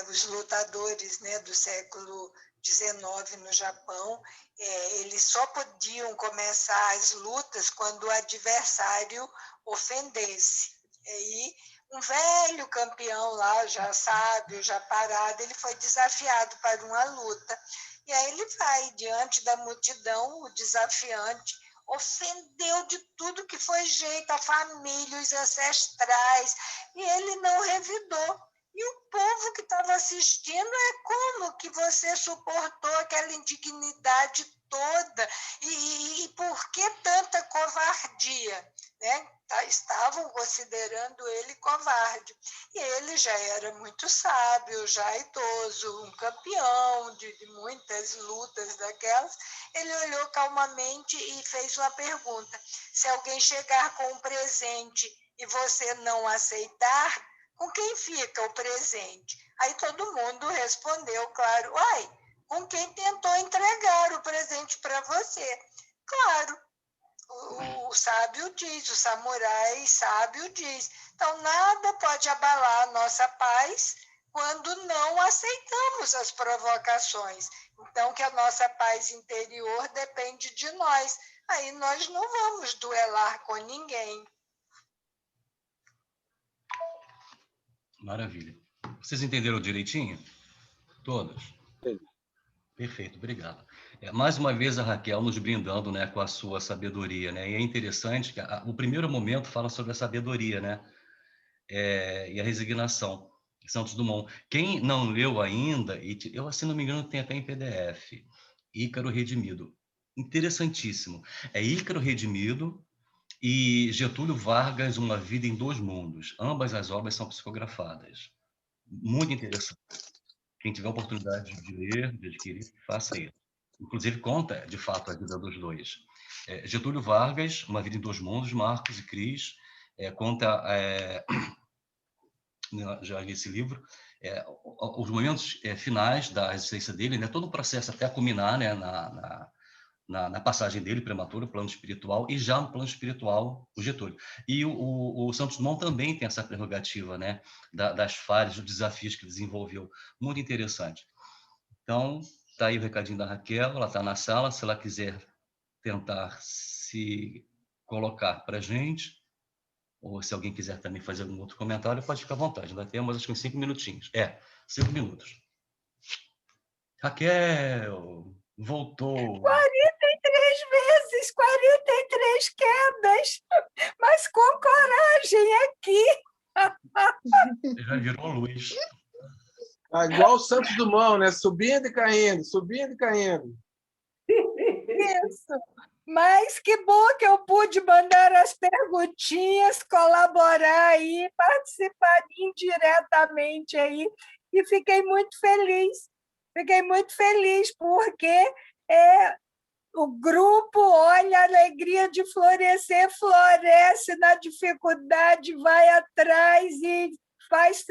os lutadores, né, do século XIX no Japão, eles só podiam começar as lutas quando o adversário ofendesse. E um velho campeão lá, já sábio, já parado, ele foi desafiado para uma luta. E aí ele vai, diante da multidão, o desafiante ofendeu de tudo que foi jeito, a família, os ancestrais, e ele não revidou. E o povo que estava assistindo como que você suportou aquela indignidade toda? E por que tanta covardia? Né? Estavam considerando ele covarde. E ele já era muito sábio, já idoso, um campeão de muitas lutas daquelas. Ele olhou calmamente e fez uma pergunta: se alguém chegar com um presente e você não aceitar, com quem fica o presente? Aí todo mundo respondeu, claro, com quem tentou entregar o presente para você. Claro, o sábio diz, o samurai sábio diz. Então, nada pode abalar a nossa paz quando não aceitamos as provocações. Então, que a nossa paz interior depende de nós. Aí nós não vamos duelar com ninguém. Maravilha. Vocês entenderam direitinho? Todos? Perfeito, obrigado. Mais uma vez a Raquel nos brindando, né, com a sua sabedoria, né? E é interessante que o primeiro momento fala sobre a sabedoria, né? E a resignação. Santos Dumont. Quem não leu ainda, eu, se não me engano, tem até em PDF, Ícaro Redimido. Interessantíssimo. É Ícaro Redimido e Getúlio Vargas, Uma Vida em Dois Mundos. Ambas as obras são psicografadas. Muito interessante. Quem tiver oportunidade de ler, de adquirir, faça isso. Inclusive, conta, de fato, a vida dos dois. Getúlio Vargas, Uma Vida em Dois Mundos, Marcos e Cris, conta, já li esse livro, os momentos finais da existência dele, né, todo o processo até culminar, né, na passagem dele prematura, plano espiritual, e já no plano espiritual, o Getúlio. E o Santos Dumont também tem essa prerrogativa, né, das falhas, dos desafios que desenvolveu. Muito interessante. Então, está aí o recadinho da Raquel, ela está na sala, se ela quiser tentar se colocar para a gente, ou se alguém quiser também fazer algum outro comentário, pode ficar à vontade. Ainda temos, acho que uns 5 minutinhos. 5 minutos. Raquel, voltou. 43 vezes, 43 quedas, mas com coragem aqui. Já virou luz. Igual o Santos Dumont, né? Subindo e caindo, subindo e caindo. Isso. Mas que bom que eu pude mandar as perguntinhas, colaborar aí, participar indiretamente aí, e fiquei muito feliz. Fiquei muito feliz, porque o grupo, olha, a alegria de florescer, floresce na dificuldade, vai atrás e faz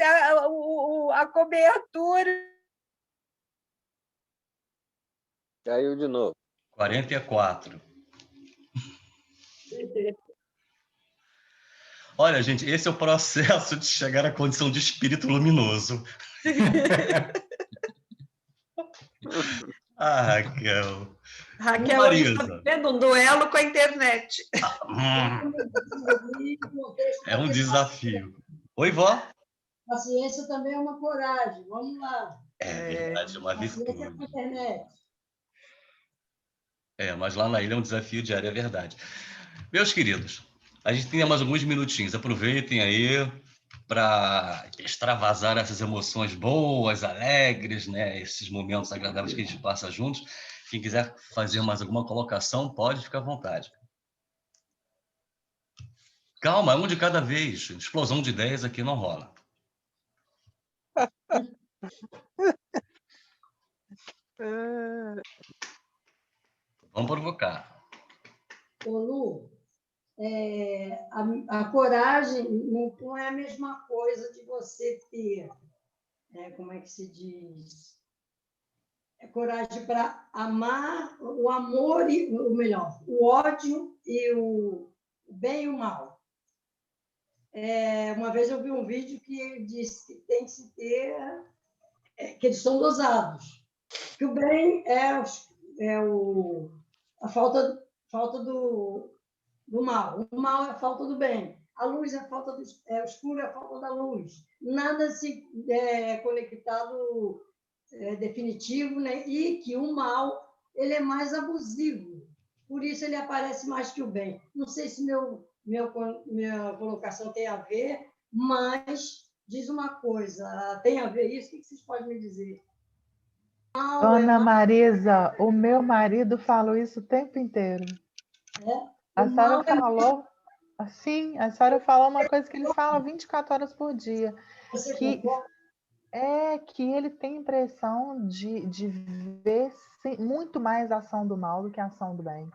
a cobertura. Caiu de novo. 44. Olha, gente, esse é o processo de chegar à condição de espírito luminoso. Raquel. Raquel, hoje está vivendo um duelo com a internet. É um desafio. Oi, vó? A ciência também é uma coragem. Vamos lá. É verdade, é uma virtude. A ciência é com a internet. Mas lá na ilha é um desafio diário, é verdade. Meus queridos, a gente tem mais alguns minutinhos. Aproveitem aí para extravasar essas emoções boas, alegres, né? Esses momentos agradáveis que a gente passa juntos. Quem quiser fazer mais alguma colocação, pode ficar à vontade. Calma, um de cada vez. Explosão de ideias aqui não rola. Vamos provocar. Ô, Lu, a coragem não é a mesma coisa de você ter, como é que se diz? É coragem para amar o amor, ou melhor, o ódio e o bem e o mal. Uma vez eu vi um vídeo que ele disse que tem que se ter, que eles são dosados. Que o bem a falta do mal. O mal é a falta do bem. A luz é a falta o escuro é a falta da luz. Nada se conectado definitivo, né? E que o mal ele é mais abusivo. Por isso ele aparece mais que o bem. Não sei se minha colocação tem a ver, mas diz uma coisa, tem a ver isso? O que vocês podem me dizer? Dona Marisa, o meu marido falou isso o tempo inteiro. A senhora falou, assim, a senhora falou uma coisa que ele fala 24 horas por dia. Que ele tem a impressão de ver muito mais a ação do mal do que a ação do bem.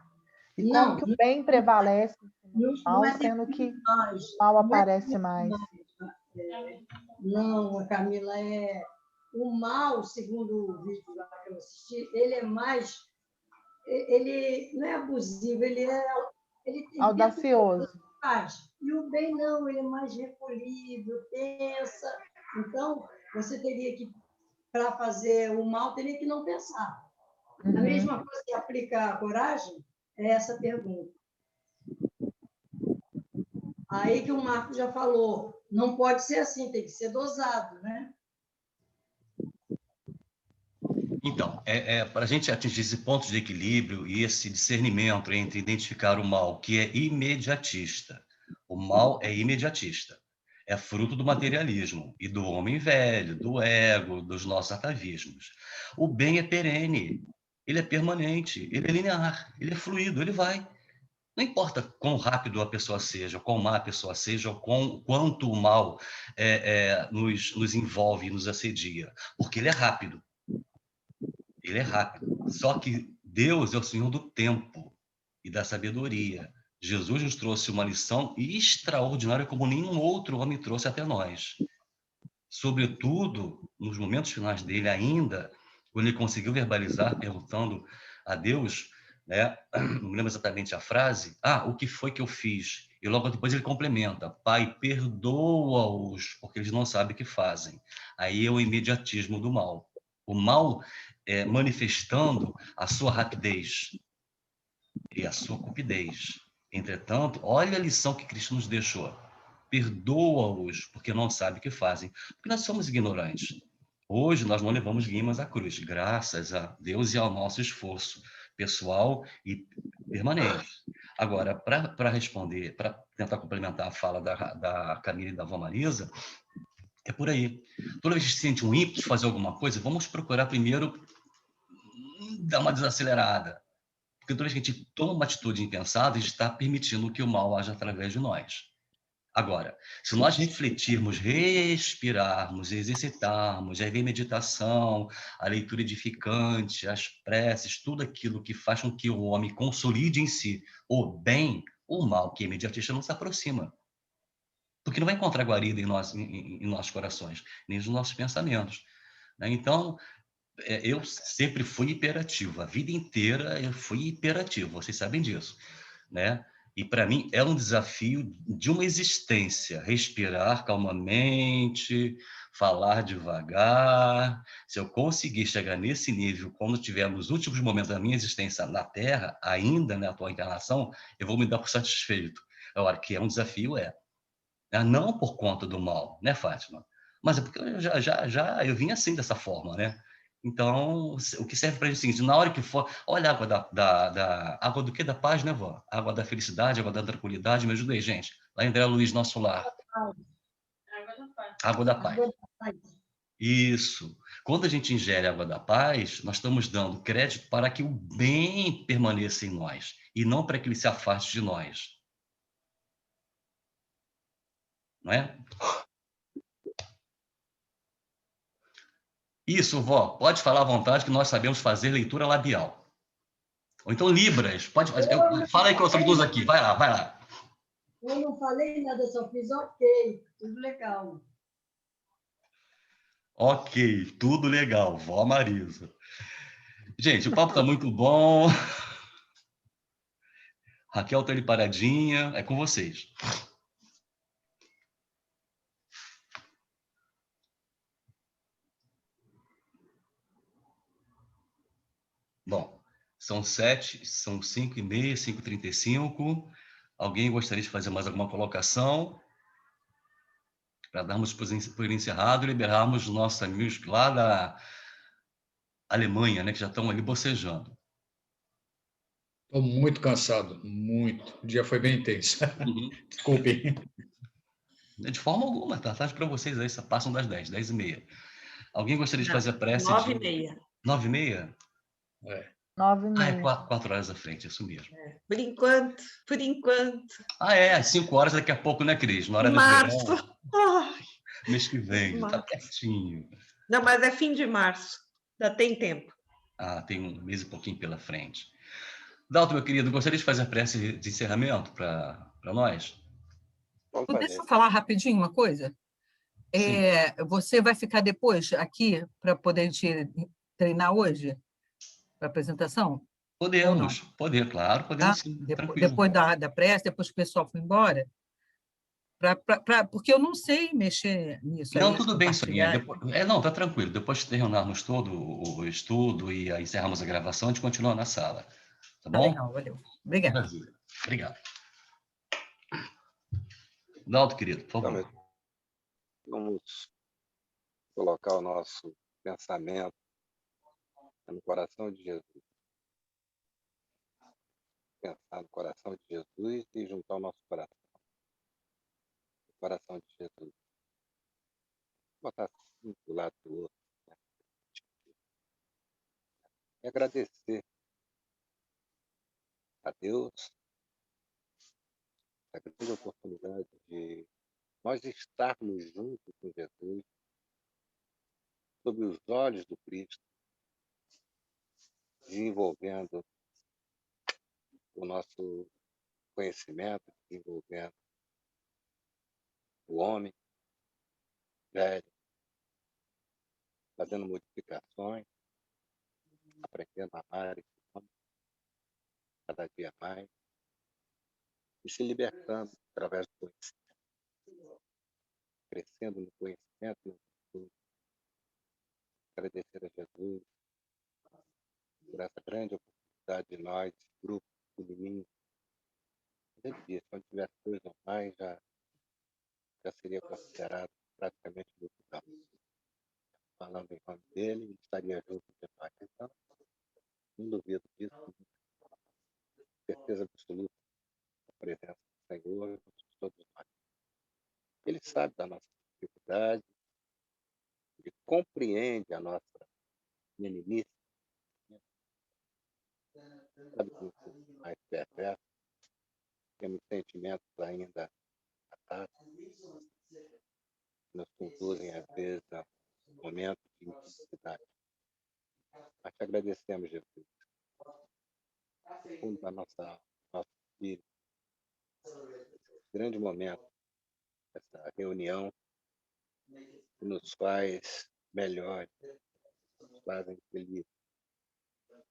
E como que o bem prevalece no mal, sendo que o mal aparece mais. Não, Camila, o mal, segundo o vídeo lá que eu assisti, ele é mais... Ele não é abusivo, ele audacioso. E o bem não, ele é mais recolhido, pensa. Então, você teria que, para fazer o mal, teria que não pensar. A mesma coisa que aplica a coragem é essa pergunta. Aí que o Marco já falou, não pode ser assim, tem que ser dosado, né? Então, para a gente atingir esse ponto de equilíbrio e esse discernimento entre identificar o mal, que é imediatista. O mal é imediatista. É fruto do materialismo e do homem velho, do ego, dos nossos atavismos. O bem é perene, ele é permanente, ele é linear, ele é fluido, ele vai. Não importa quão rápido a pessoa seja, quão má a pessoa seja, ou quanto o mal nos envolve e nos assedia, porque ele é rápido. Ele é rápido. Só que Deus é o Senhor do tempo e da sabedoria. Jesus nos trouxe uma lição extraordinária como nenhum outro homem trouxe até nós. Sobretudo, nos momentos finais dele ainda, quando ele conseguiu verbalizar, perguntando a Deus, né? Não me lembro exatamente a frase, o que foi que eu fiz? E logo depois ele complementa, Pai, perdoa-os, porque eles não sabem o que fazem. Aí é o imediatismo do mal. O mal manifestando a sua rapidez e a sua cupidez. Entretanto, olha a lição que Cristo nos deixou. Perdoa-os, porque não sabem o que fazem. Porque nós somos ignorantes. Hoje nós não levamos guimas à cruz, graças a Deus e ao nosso esforço pessoal e permanente. Agora, para responder, para tentar complementar a fala da Camila e da avó Marisa, é por aí. Toda vez que se sente um ímpeto de fazer alguma coisa, vamos procurar primeiro dar uma desacelerada. Porque toda vez que a gente toma uma atitude impensada, a gente está permitindo que o mal haja através de nós. Agora, se nós refletirmos, respirarmos, exercitarmos, aí vem meditação, a leitura edificante, as preces, tudo aquilo que faz com que o homem consolide em si o bem, o mal, que é imediatista, não se aproxima. Porque não vai encontrar guarida em nossos corações, nem nos nossos pensamentos. Então, eu sempre fui hiperativo. A vida inteira eu fui hiperativo, vocês sabem disso, né? E para mim é um desafio de uma existência, respirar calmamente, falar devagar. Se eu conseguir chegar nesse nível quando tiver nos últimos momentos da minha existência na Terra, ainda na atual encarnação, eu vou me dar por satisfeito. Agora, que é um desafio, não por conta do mal, né, Fátima? Mas é porque eu vim assim, dessa forma, né? Então, o que serve para a gente é o seguinte, na hora que for, olha a água água do quê? Da paz, né, vó? Água da felicidade, água da tranquilidade, me ajuda aí, gente. Lá em André Luiz, nosso lar. Água da paz. Isso. Quando a gente ingere a água da paz, nós estamos dando crédito para que o bem permaneça em nós, e não para que ele se afaste de nós. Não é? Isso, vó, pode falar à vontade que nós sabemos fazer leitura labial. Ou então Libras, pode fazer. Fala aí que eu traduz aqui, vai lá, vai lá. Eu não falei nada, só fiz ok, tudo legal. Ok, tudo legal, vó Marisa. Gente, o papo está muito bom. Raquel está ali paradinha, é com vocês. Bom, são 5h30, 5h35. Alguém gostaria de fazer mais alguma colocação? Para darmos por encerrado e liberarmos os nossos amigos lá da Alemanha, né, que já estão ali bocejando. Estou muito cansado, muito. O dia foi bem intenso. Desculpem. De forma alguma, tá tarde para vocês aí, só passam das 10, 10h30. Alguém gostaria de fazer a prece? 9h30. 9h30? 9h30. É 4 horas à frente, isso mesmo. Por enquanto, por enquanto. Às 5 horas daqui a pouco, né, Cris? Na hora do março. Verão. Mês que vem, já tá pertinho. Não, mas é fim de março, ainda tem tempo. Tem um mês e pouquinho pela frente. Dalton, meu querido, gostaria de fazer a prece de encerramento para nós? Deixa eu falar rapidinho uma coisa. Você vai ficar depois aqui para poder te treinar hoje? Para a apresentação? Podemos, claro, podemos sim, tranquilo. Depois da prece, depois que o pessoal for embora? Porque eu não sei mexer nisso. Não, aí, tudo bem, Soninha. compartilhar. Não, tá tranquilo. Depois que terminarmos todo o estudo e aí encerramos a gravação, a gente continua na sala. Tá bom? Legal, valeu. Obrigada. Maravilha. Obrigado. Naldo, querido, por favor. Vamos colocar o nosso pensamento no coração de Jesus. Pensar no coração de Jesus e juntar o nosso coração. O coração de Jesus. Botar assim do lado do outro. Né? E agradecer a Deus a grande oportunidade de nós estarmos juntos com Jesus, sob os olhos do Cristo, desenvolvendo o nosso conhecimento, desenvolvendo o homem velho, fazendo modificações, aprendendo a amar esse homem cada dia mais e se libertando através do conhecimento, crescendo no conhecimento e no estudo. Agradecer a Jesus por essa grande oportunidade de nós, grupo pequenininho. A gente disse, quando tivesse 2 ou mais, já seria considerado praticamente multidão. Falando em nome dele, ele estaria junto de nós. Então, não duvido disso, certeza absoluta da presença do Senhor de todos nós. Ele sabe da nossa dificuldade, ele compreende a nossa meninice, sabe que nós somos mais perversos, temos sentimentos ainda atados, que nos conduzem, às vezes, a momentos de intensidade. Mas te agradecemos, Jesus, no fundo da nosso espírito, esse grande momento, essa reunião que nos faz melhores, nos fazem felizes.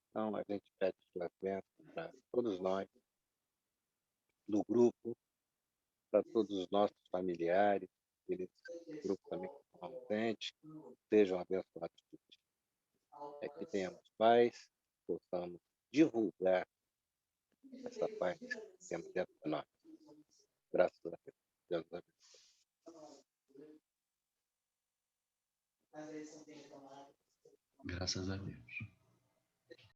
Então, a gente pede suas bênçãos para todos nós, do grupo, para todos os nossos familiares, aqueles grupos também que estão ausentes, sejam abençoados por ti. É que tenhamos paz, possamos divulgar essa paz que temos dentro de nós. Graças a Deus. Deus abençoe. Graças a Deus.